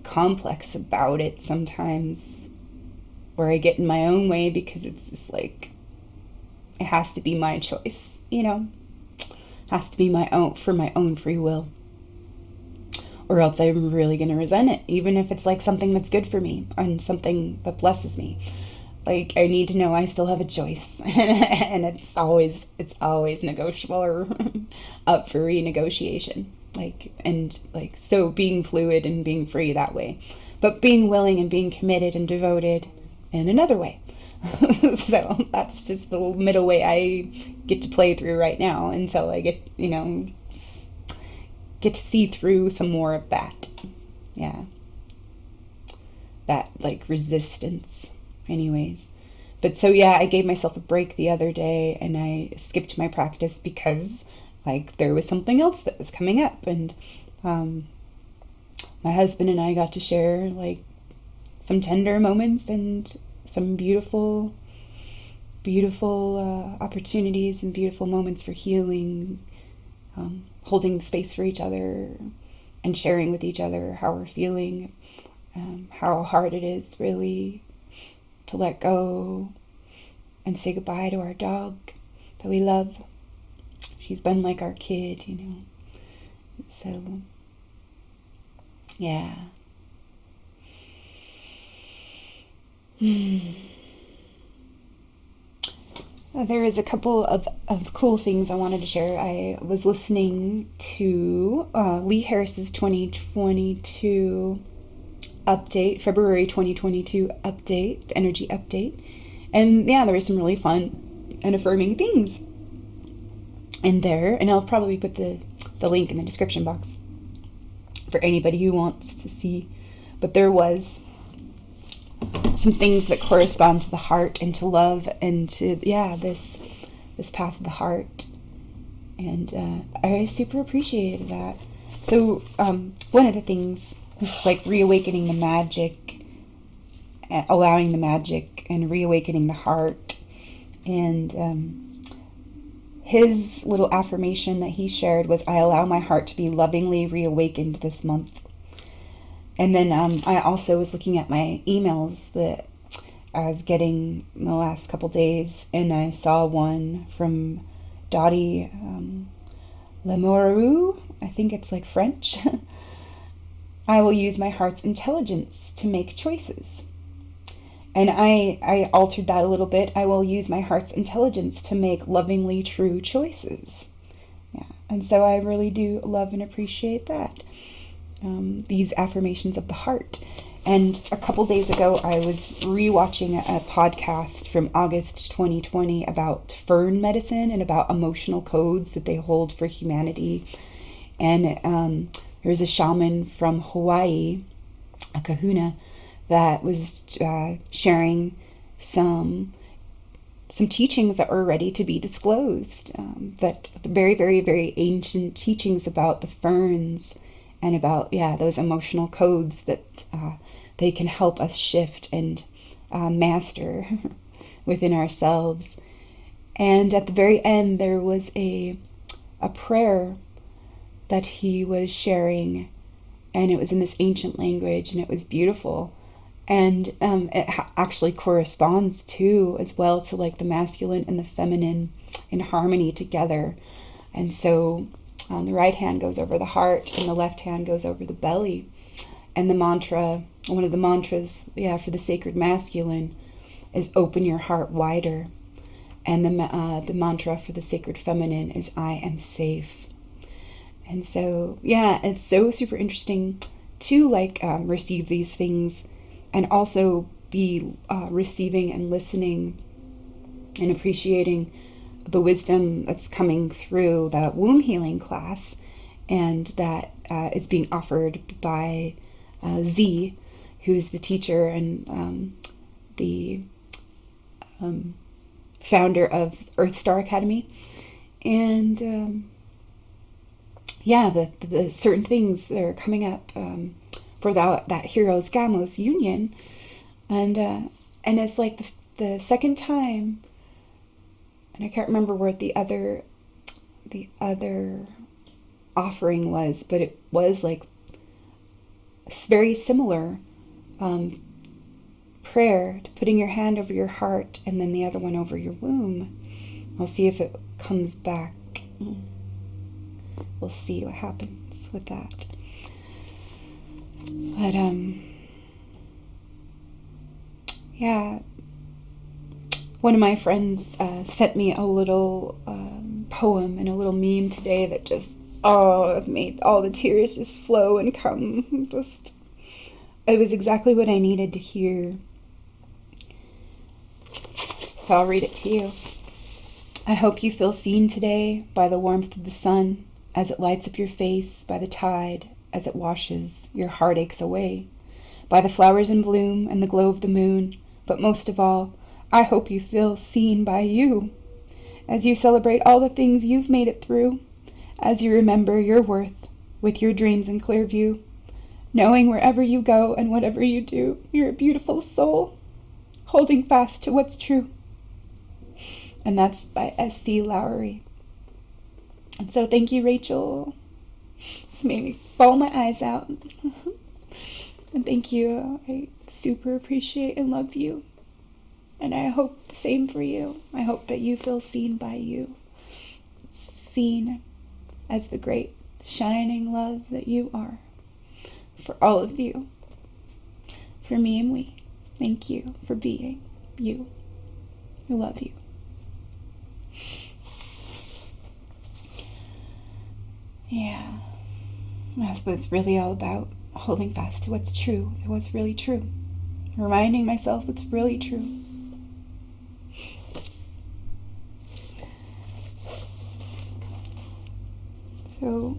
complex about it sometimes, where I get in my own way, because it's just it has to be my choice, it has to be my own free will, or else I'm really going to resent it, even if it's something that's good for me and something that blesses me. I need to know I still have a choice, and it's always negotiable or up for renegotiation. So being fluid and being free that way, but being willing and being committed and devoted in another way. So that's just the middle way I get to play through right now, until I get to see through some more of that. Yeah. That resistance anyways. But so yeah, I gave myself a break the other day, and I skipped my practice because there was something else that was coming up, and my husband and I got to share some tender moments and some beautiful opportunities and beautiful moments for healing, holding space for each other and sharing with each other how we're feeling, how hard it is really to let go and say goodbye to our dog that we love. She's been like our kid, So, yeah. There is a couple of cool things I wanted to share. I was listening to Lee Harris's 2022 update, February 2022 update, energy update. And yeah, there were some really fun and affirming things in there. And I'll probably put the link in the description box for anybody who wants to see. But there was some things that correspond to the heart and to love and to, this path of the heart. And I super appreciated that. So one of the things, this is like reawakening the magic, allowing the magic and reawakening the heart. And his little affirmation that he shared was, I allow my heart to be lovingly reawakened this month. And then I also was looking at my emails that I was getting in the last couple days, and I saw one from Dottie Lemoreau. I think it's like French. I will use my heart's intelligence to make choices. And I altered that a little bit. I will use my heart's intelligence to make lovingly true choices. Yeah, and so I really do love and appreciate that. These affirmations of the heart. And a couple days ago, I was rewatching a podcast from August 2020 about Fern medicine and about emotional codes that they hold for humanity. And there's a shaman from Hawaii, a kahuna, that was sharing some teachings that were ready to be disclosed. That very, very, very ancient teachings about the ferns and about, those emotional codes that they can help us shift and master within ourselves. And at the very end, there was a prayer that he was sharing, and it was in this ancient language, and it was beautiful. And it actually corresponds to, as well, to like the masculine and the feminine in harmony together. And so the right hand goes over the heart, and the left hand goes over the belly. And the mantra, one of the mantras, for the sacred masculine is open your heart wider. And the mantra for the sacred feminine is I am safe. And so, it's so super interesting to receive these things and also be receiving and listening and appreciating the wisdom that's coming through the womb healing class, and that is being offered by Z, who's the teacher and the founder of Earth Star Academy. And the certain things that are coming up for that Heroes Gamos union. And it's like the second time, and I can't remember where the other offering was, but it was like very similar prayer to putting your hand over your heart and then the other one over your womb. I'll see if it comes back. We'll see what happens with that. But one of my friends sent me a little poem and a little meme today that just it made all the tears just flow and come. It was exactly what I needed to hear. So I'll read it to you. I hope you feel seen today by the warmth of the sun as it lights up your face, by the tide as it washes your heartaches away, by the flowers in bloom and the glow of the moon. But most of all, I hope you feel seen by you as you celebrate all the things you've made it through, as you remember your worth with your dreams in clear view, knowing wherever you go and whatever you do, you're a beautiful soul, holding fast to what's true. And that's by S.C. Lowry. And so thank you, Rachel. This made me bawl my eyes out. And thank you. I super appreciate and love you. And I hope the same for you. I hope that you feel seen by you. Seen as the great shining love that you are. For all of you. For me and we. Thank you for being you. I love you. Yeah. That's what it's really all about. Holding fast to what's true. To what's really true. Reminding myself what's really true. So,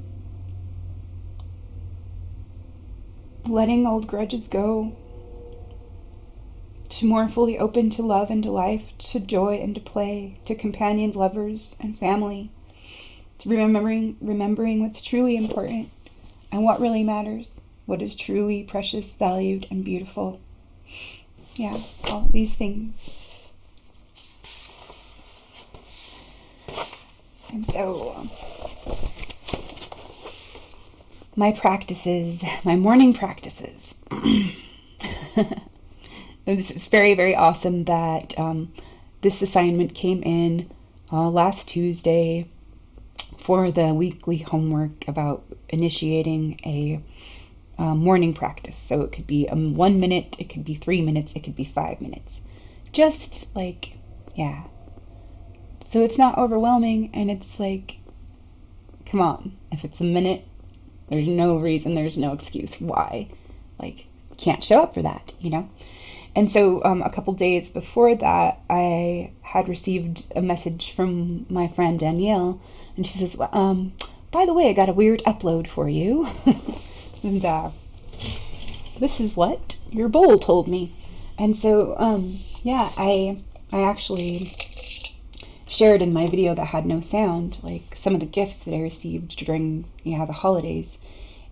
letting old grudges go. to more fully open to love and to life, to joy and to play, to companions, lovers, and family, to remembering what's truly important and what really matters, what is truly precious, valued, and beautiful. Yeah, all these things. And so, my practices, my morning practices. This is very, very awesome that this assignment came in last Tuesday for the weekly homework about initiating a morning practice. So it could be 1 minute, it could be 3 minutes, it could be 5 minutes. Just like, yeah. So it's not overwhelming, and it's like, come on. If it's a minute, there's no reason, there's no excuse why. Like, can't show up for that, you know? And so a couple days before that, I had received a message from my friend Danielle, and she says, by the way, I got a weird upload for you. And this is what your bowl told me. And so, yeah, I actually shared in my video that had no sound, like some of the gifts that I received during the holidays.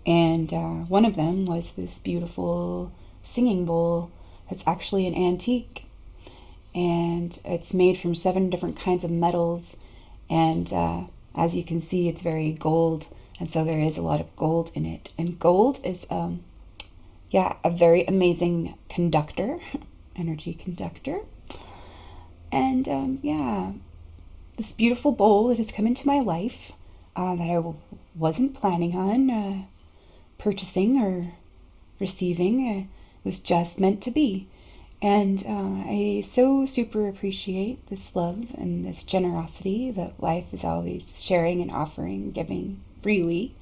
And one of them was this beautiful singing bowl. It's actually an antique, and it's made from 7 different kinds of metals. And as you can see, it's very gold, and so there is a lot of gold in it. And gold is, a very amazing conductor, energy conductor. And this beautiful bowl that has come into my life that I wasn't planning on purchasing or receiving. Was just meant to be. And I so super appreciate this love and this generosity that life is always sharing and offering, giving freely.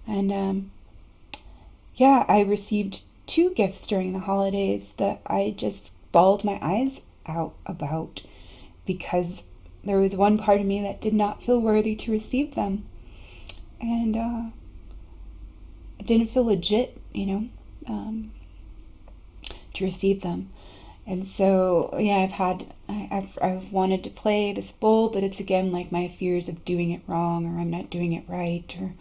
And I received 2 gifts during the holidays that I just bawled my eyes out about, because there was one part of me that did not feel worthy to receive them. And I didn't feel legit, to receive them. And so, yeah, I've wanted to play this bowl, but it's again like my fears of doing it wrong, or I'm not doing it right, or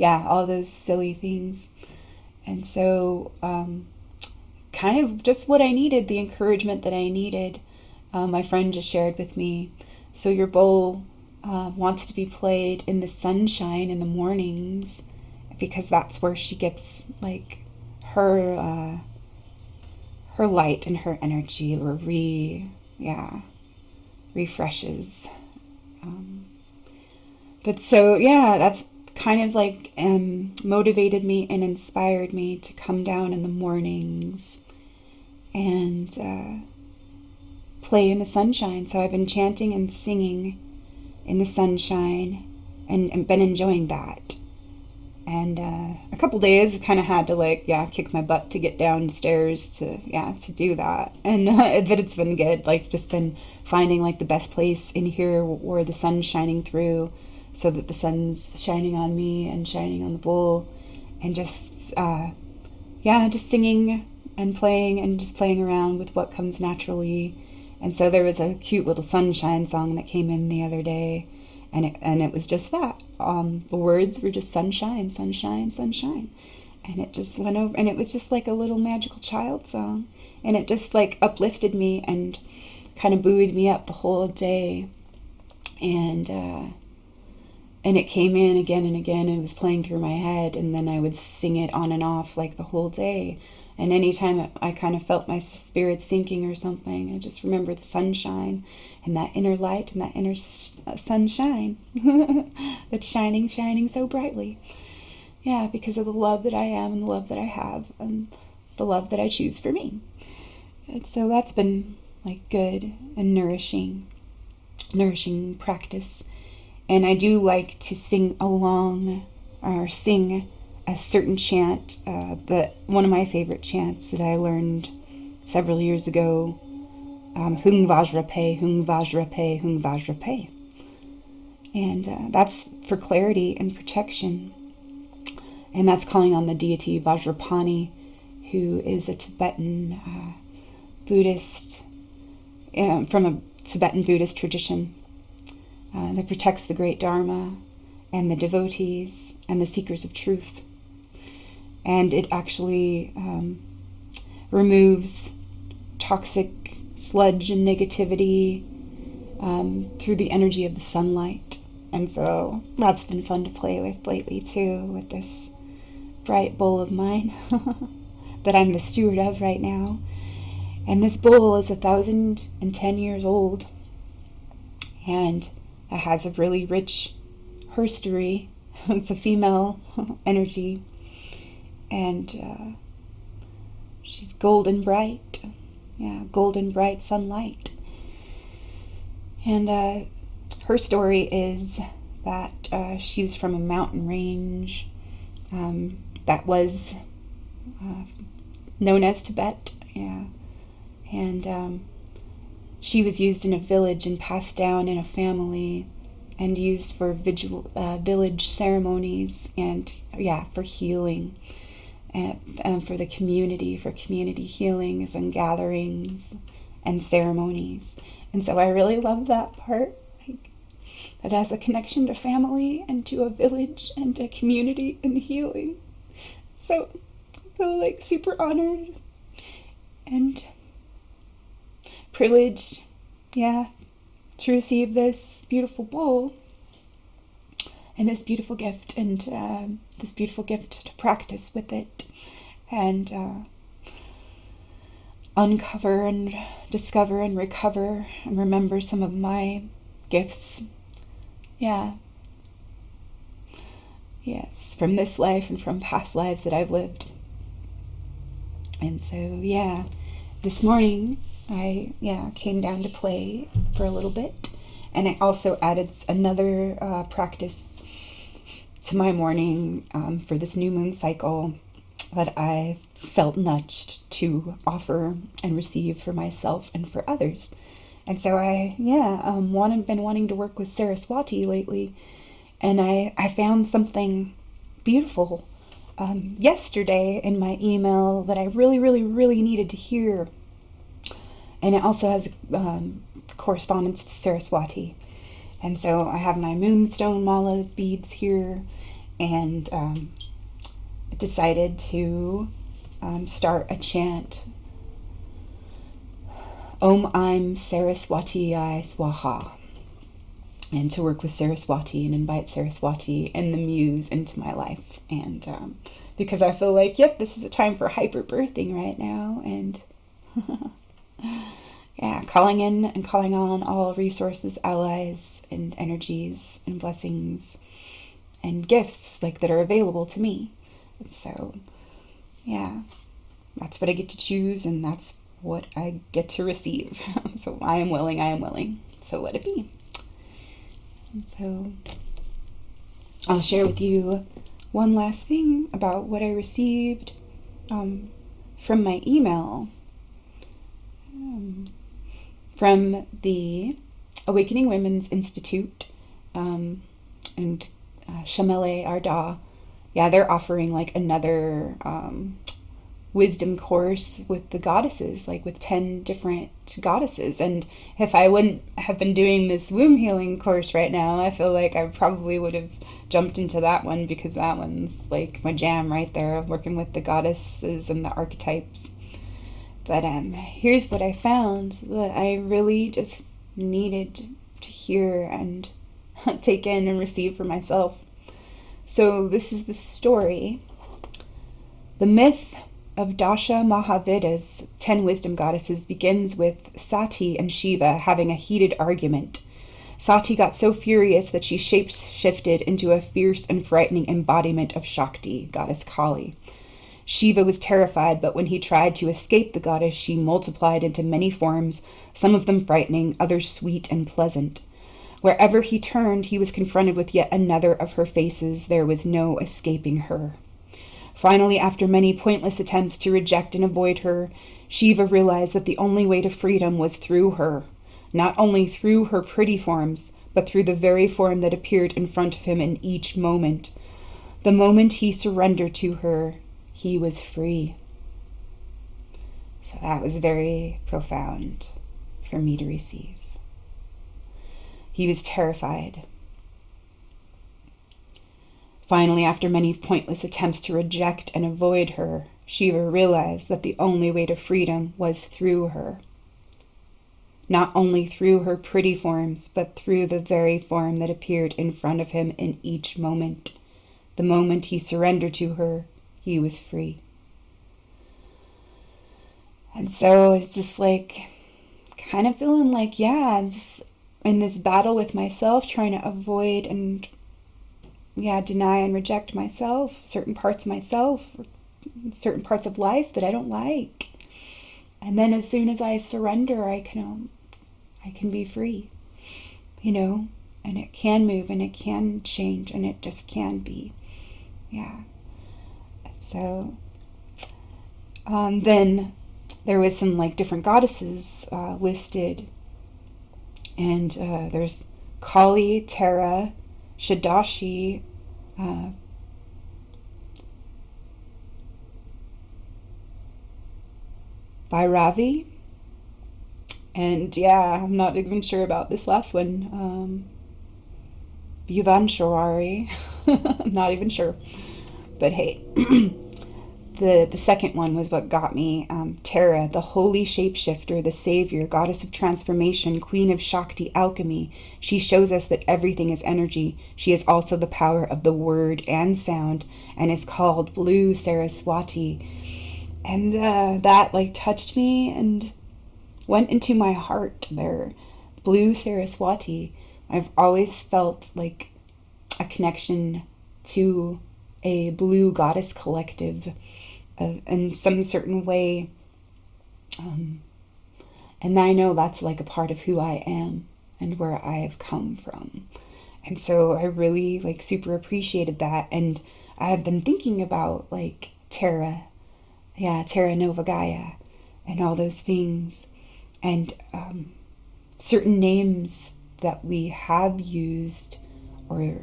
all those silly things. And so, kind of just what I needed, the encouragement that I needed, my friend just shared with me. So your bowl wants to be played in the sunshine in the mornings, because that's where she gets like her light and her energy, or refreshes. But so, that's kind of like motivated me and inspired me to come down in the mornings and play in the sunshine. So I've been chanting and singing in the sunshine and been enjoying that. And a couple days I kind of had to kick my butt to get downstairs to do that. And but it's been good, just been finding the best place in here where the sun's shining through, so that the sun's shining on me and shining on the bowl, and just singing and playing around with what comes naturally. And so there was a cute little sunshine song that came in the other day, and it was just that. The words were just sunshine, sunshine, sunshine. And it just went over, and it was just like a little magical child song. And it just uplifted me and kind of buoyed me up the whole day. And it came in again and again, and it was playing through my head, and then I would sing it on and off the whole day. And anytime I kind of felt my spirit sinking or something, I just remember the sunshine and that inner light and that inner sunshine that's shining so brightly. Yeah, because of the love that I am and the love that I have and the love that I choose for me. And so that's been good and nourishing practice. And I do like to sing along or sing a certain chant, one of my favorite chants that I learned several years ago, Hung Vajra Pe, Hung Vajra Pe, Hung Vajra Pe. And that's for clarity and protection. And that's calling on the deity Vajrapani, who is a Tibetan Buddhist, from a Tibetan Buddhist tradition that protects the great Dharma and the devotees and the seekers of truth. And it actually removes toxic sludge and negativity through the energy of the sunlight. And so that's been fun to play with lately too, with this bright bowl of mine that I'm the steward of right now. And this bowl is 1,010 years old, and it has a really rich herstory. It's a female energy, and she's golden bright. Yeah, golden bright sunlight. And her story is that she was from a mountain range that was known as Tibet. Yeah. And she was used in a village and passed down in a family and used for village ceremonies and, for healing and for the community, for community healings and gatherings and ceremonies. And so I really love that part. That has a connection to family and to a village and to community and healing. So I feel super honored and privileged, to receive this beautiful bowl and this beautiful gift, and this beautiful gift to practice with it and uncover and discover and recover and remember some of my gifts. Yes, from this life and from past lives that I've lived. And so, this morning I, came down to play for a little bit. And I also added another practice to my morning for this new moon cycle that I felt nudged to offer and receive for myself and for others. And so I, been wanting to work with Saraswati lately, and I found something beautiful yesterday in my email that I really, really, really needed to hear. And it also has correspondence to Saraswati. And so I have my moonstone mala beads here, and decided to start a chant. Om Aim Saraswati-I Swaha, and to work with Saraswati and invite Saraswati and the muse into my life. And because I feel this is a time for hyper birthing right now, and calling in and calling on all resources, allies, and energies, and blessings, and gifts that are available to me. And so, that's what I get to choose, and that's what I get to receive. So I am willing. So let it be. And so I'll share with you one last thing about what I received from my email from the Awakening Women's Institute and Hanalei Arda. They're offering another wisdom course with the goddesses, with 10 different goddesses. And if I wouldn't have been doing this womb healing course right now, I feel I probably would have jumped into that one, because that one's my jam right there, of working with the goddesses and the archetypes. But here's what I found that I really just needed to hear and take in and receive for myself. So this is the story. The myth of Dasha MahaVidyas, 10 wisdom goddesses, begins with Sati and Shiva having a heated argument. Sati got so furious that she shapeshifted into a fierce and frightening embodiment of Shakti, goddess Kali. Shiva was terrified, but when he tried to escape the goddess, she multiplied into many forms, some of them frightening, others sweet and pleasant. Wherever he turned, he was confronted with yet another of her faces. There was no escaping her. Finally, after many pointless attempts to reject and avoid her, Shiva realized that the only way to freedom was through her, not only through her pretty forms, but through the very form that appeared in front of him in each moment. The moment he surrendered to her, he was free. So that was very profound for me to receive. He was terrified. Finally, after many pointless attempts to reject and avoid her, Shiva realized that the only way to freedom was through her. Not only through her pretty forms, but through the very form that appeared in front of him in each moment. The moment he surrendered to her, he was free. And so it's just like, kind of feeling like, yeah, I'm just in this battle with myself, trying to avoid and, deny and reject myself, certain parts of myself, certain parts of life that I don't like. And then as soon as I surrender, I can be free, and it can move and it can change and it just can be. Yeah. So then there was some like different goddesses listed, and there's Kali, Tara, Shadashi, Bhairavi, and I'm not even sure about this last one, Bhuvaneshwari. I'm not even sure, but hey. The second one was what got me. Tara, the holy shapeshifter, the savior, goddess of transformation, queen of shakti alchemy. She shows us that everything is energy. She is also the power of the word and sound, and is called Blue Saraswati. And that like touched me and went into my heart there. Blue Saraswati. I've always felt like a connection to a blue goddess collective in some certain way. And I know that's like a part of who I am and where I have come from. And so I really like super appreciated that. And I have been thinking about like Terra Nova Gaia and all those things. And certain names that we have used or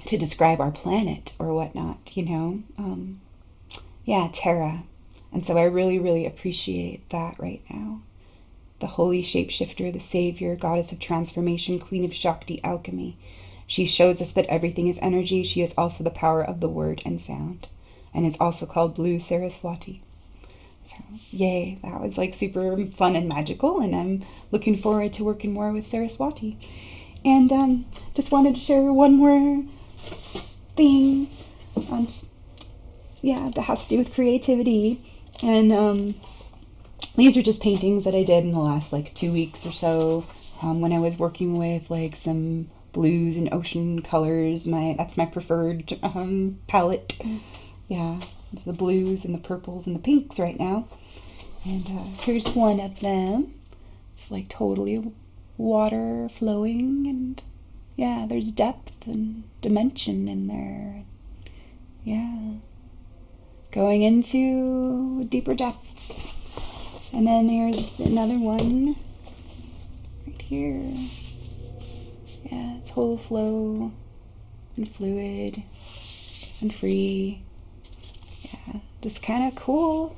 to describe our planet or whatnot, Terra. And so I really, really appreciate that right now. The holy shapeshifter, the savior, goddess of transformation, queen of shakti alchemy. She shows us that everything is energy. She is also the power of the word and sound, and is also called Blue Saraswati. So, yay, that was like super fun and magical, and I'm looking forward to working more with Saraswati. And just wanted to share one more thing that has to do with creativity. And these are just paintings that I did in the last like 2 weeks or so, when I was working with like some blues and ocean colors. That's my preferred palette. Yeah, it's the blues and the purples and the pinks right now. And here's one of them. It's like totally water flowing, and there's depth and dimension in there. Going into deeper depths. And then here's another one right here. It's whole flow and fluid and free. Just kind of cool,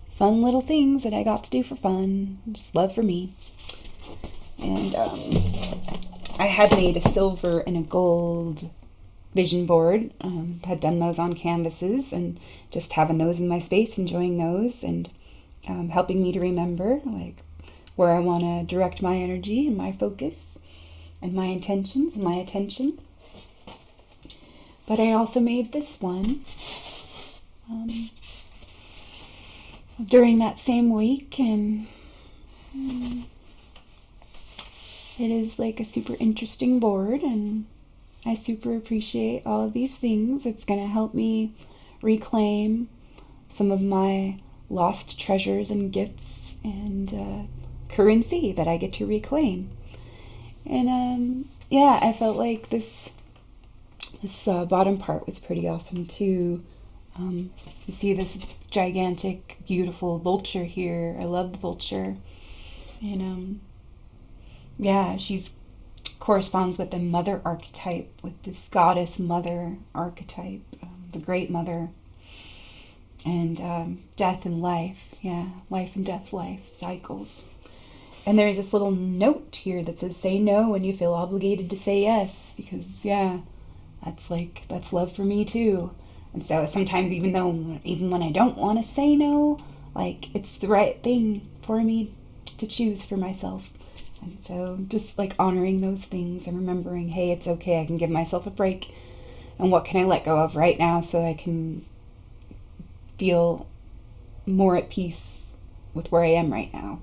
fun little things that I got to do for fun. Just love for me. And I had made a silver and a gold vision board. Had done those on canvases, and just having those in my space, enjoying those, and helping me to remember like where I want to direct my energy and my focus and my intentions and my attention. But I also made this one during that same week, and it is like a super interesting board, and I super appreciate all of these things. It's going to help me reclaim some of my lost treasures and gifts and currency that I get to reclaim. And I felt like this bottom part was pretty awesome too. You see this gigantic, beautiful vulture here. I love the vulture. And she's corresponds with the mother archetype, with this goddess mother archetype, the great mother, and death and life. Yeah, life and death, life cycles. And there's this little note here that says, say no when you feel obligated to say yes, because that's love for me too. And so sometimes even when I don't want to say no, like, it's the right thing for me to choose for myself. And so just like honoring those things and remembering, hey, it's okay, I can give myself a break. And what can I let go of right now so I can feel more at peace with where I am right now?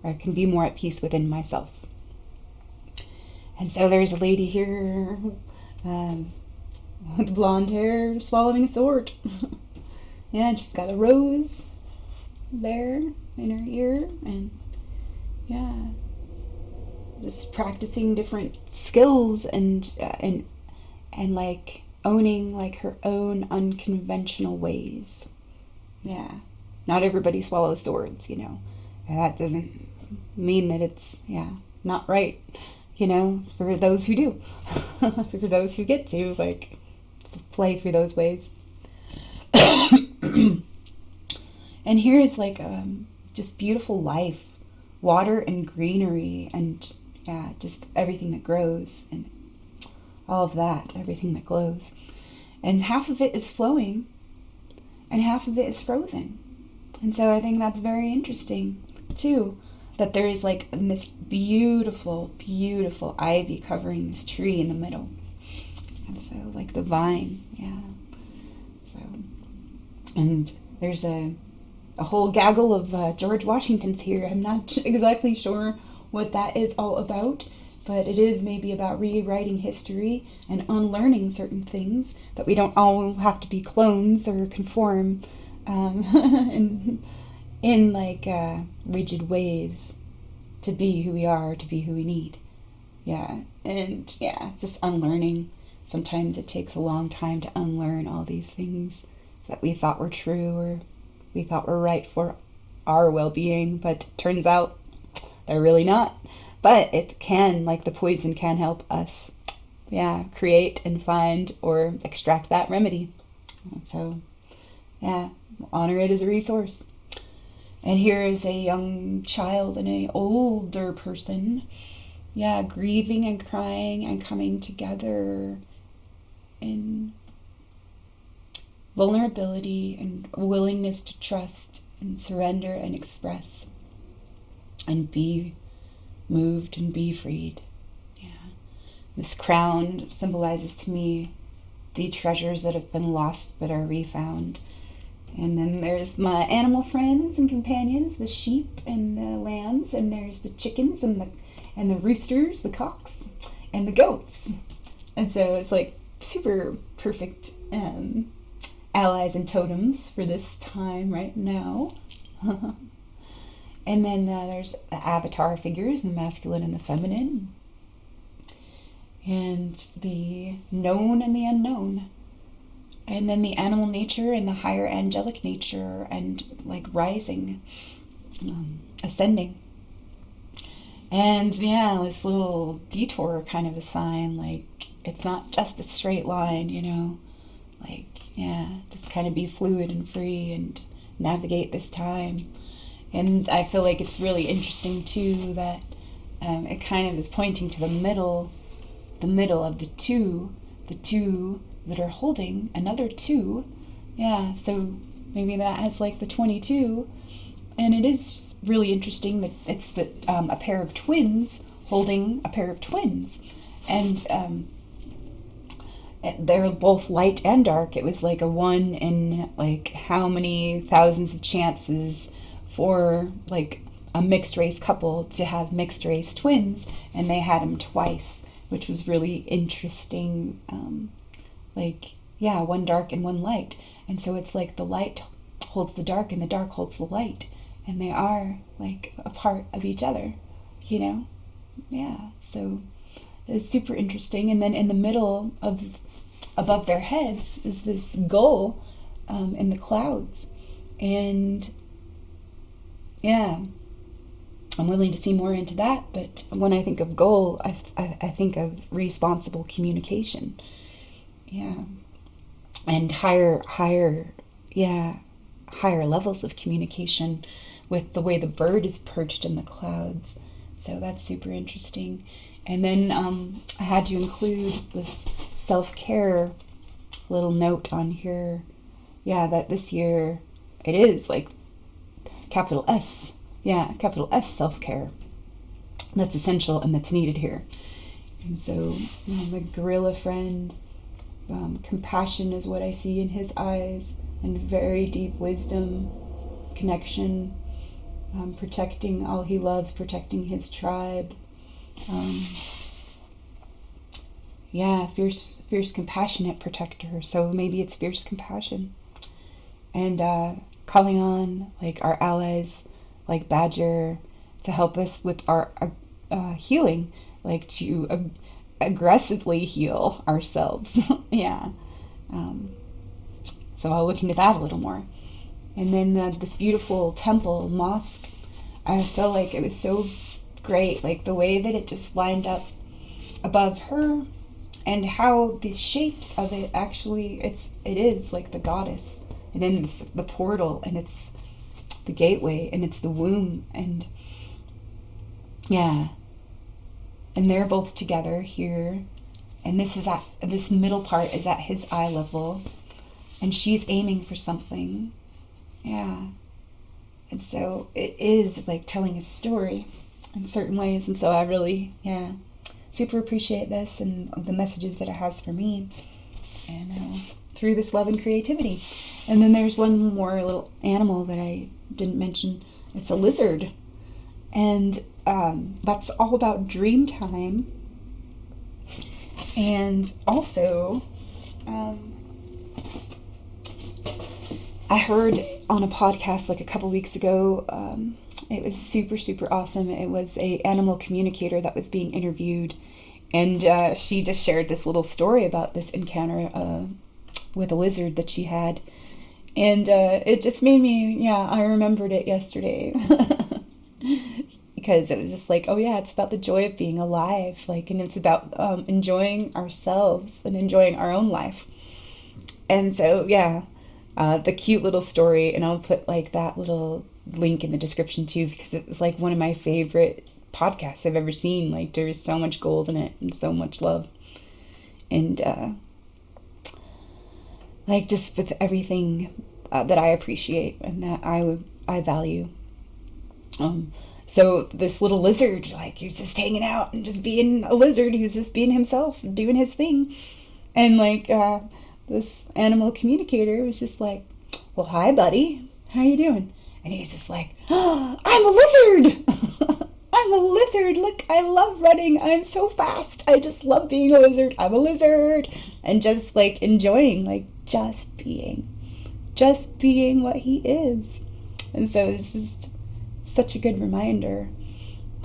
Or I can be more at peace within myself. And so there's a lady here with blonde hair swallowing a sword. Yeah, and she's got a rose there in her ear. And yeah, just practicing different skills and like owning like her own unconventional ways. Yeah, not everybody swallows swords, That doesn't mean that it's, not right, for those who do. For those who get to, like, play through those ways. And here is, like, just beautiful life. Water and greenery and, just everything that grows and all of that, everything that glows. And half of it is flowing and half of it is frozen. And so I think that's very interesting too, that there is like this beautiful, beautiful ivy covering this tree in the middle. And so like the vine, So, and there's a whole gaggle of George Washingtons here. I'm not exactly sure what that is all about, but it is maybe about rewriting history and unlearning certain things, that we don't all have to be clones or conform in like rigid ways to be who we are, to be who we need. It's just unlearning. Sometimes it takes a long time to unlearn all these things that we thought were true or we thought were right for our well-being, but turns out they're really not. But it can, like the poison can help us, create and find or extract that remedy. So, honor it as a resource. And here is a young child and an older person, grieving and crying and coming together in vulnerability and willingness to trust and surrender and express and be moved and be freed. This crown symbolizes to me the treasures that have been lost but are refound. And then there's my animal friends and companions, the sheep and the lambs, and there's the chickens and the roosters, the cocks, and the goats. And so it's like super perfect allies and totems for this time right now. And then there's the avatar figures, the masculine and the feminine, and the known and the unknown. And then the animal nature and the higher angelic nature and like rising, ascending. And this little detour kind of a sign, like it's not just a straight line, just kind of be fluid and free and navigate this time. And I feel like it's really interesting too that it kind of is pointing to the middle of the two that are holding another two. So maybe that has like the 22. And it is really interesting that it's a pair of twins holding a pair of twins. And they're both light and dark. It was like a 1 in like how many thousands of chances for like a mixed race couple to have mixed race twins, and they had them twice, which was really interesting. One dark and one light. And so it's like the light holds the dark and the dark holds the light, and they are like a part of each other, so it's super interesting. And then in the middle above their heads is this gull in the clouds. And I'm willing to see more into that. But when I think of goal, I think of responsible communication. Yeah. And higher levels of communication with the way the bird is perched in the clouds. So that's super interesting. And then I had to include this self-care little note on here. Yeah, that this year it is like capital S. Yeah, capital S self-care. That's essential and that's needed here. And so, my gorilla friend, compassion is what I see in his eyes, and very deep wisdom, connection, protecting all he loves, protecting his tribe. Fierce compassionate protector. So maybe it's fierce compassion. And calling on like our allies, like Badger, to help us with our healing, like to aggressively heal ourselves. Yeah. So I'll look into that a little more. And then this beautiful temple, mosque, I felt like it was so great, like the way that it just lined up above her, and how the shapes of it actually, it is like the goddess, and then it's the portal, and it's the gateway, and it's the womb, and yeah, and they're both together here, and this middle part is at his eye level, and she's aiming for something. Yeah. And so it is like telling a story in certain ways. And so I really, super appreciate this and the messages that it has for me. And through this love and creativity. And then there's one more little animal that I didn't mention. It's a lizard. And that's all about dream time. And also, I heard on a podcast like a couple weeks ago, it was super, super awesome. It was a animal communicator that was being interviewed, and she just shared this little story about this encounter with a lizard that she had, and it just made me, I remembered it yesterday, because it was just like, oh yeah, it's about the joy of being alive, like, and it's about enjoying ourselves and enjoying our own life, and so the cute little story, and I'll put like that little link in the description too, because it was like one of my favorite podcasts I've ever seen. Like there is so much gold in it and so much love, and like just with everything that I appreciate and that I value. So this little lizard, like he was just hanging out and just being a lizard. He was just being himself, doing his thing, and like this animal communicator was just like, well, hi, buddy. How you doing? And he's just like, oh, I'm a lizard. I'm a lizard. Look, I love running. I'm so fast. I just love being a lizard. I'm a lizard. And just like enjoying, like just being what he is. And so it's just such a good reminder,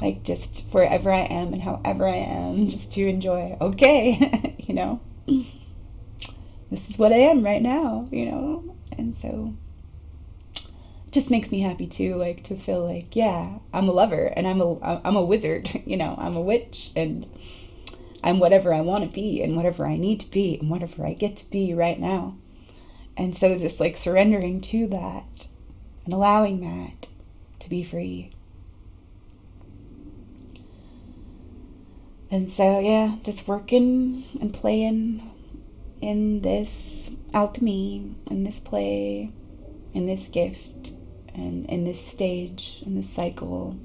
like just wherever I am and however I am, just to enjoy. Okay, this is what I am right now, and so it just makes me happy too, like to feel like, I'm a lover and I'm a wizard, I'm a witch, and I'm whatever I want to be and whatever I need to be and whatever I get to be right now. And so just like surrendering to that and allowing that to be free. And so just working and playing in this alchemy, in this play, in this gift, and in this stage, in this cycle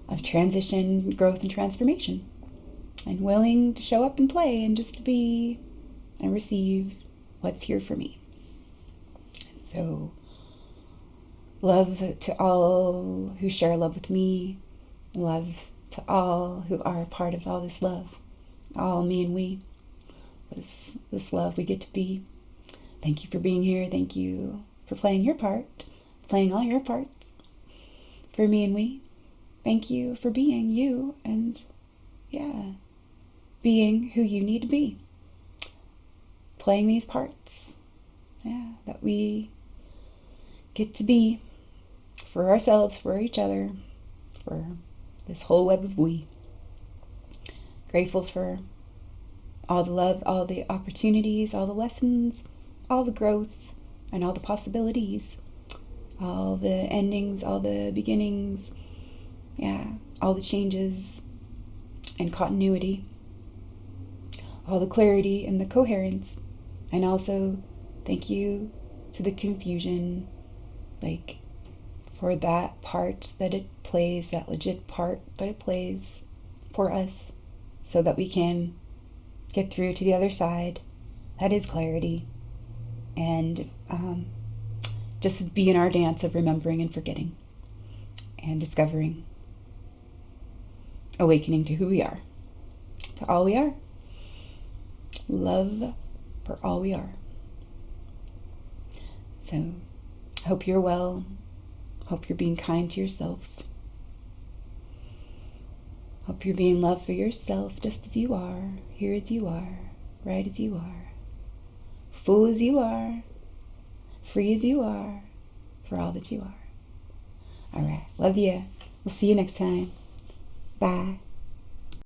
of transition, growth, and transformation. And willing to show up and play and just be and receive what's here for me. So, love to all who share love with me. Love to all who are a part of all this love. All me and we. This love we get to be. Thank you for being here. Thank you for playing your part, playing all your parts for me and we. Thank you for being you and being who you need to be. Playing these parts, that we get to be for ourselves, for each other, for this whole web of we. Grateful for all the love, all the opportunities, all the lessons, all the growth, and all the possibilities, all the endings, all the beginnings, all the changes and continuity, all the clarity and the coherence. And also, thank you to the confusion, for that part that it plays, that legit part that it plays for us, so that we can get through to the other side. That is clarity. And just be in our dance of remembering and forgetting and discovering, awakening to who we are, to all we are. Love for all we are. So, hope you're well. Hope you're being kind to yourself. Hope you're being love for yourself just as you are, here as you are, right as you are, full as you are, free as you are, for all that you are. All right. Love you. We'll see you next time. Bye.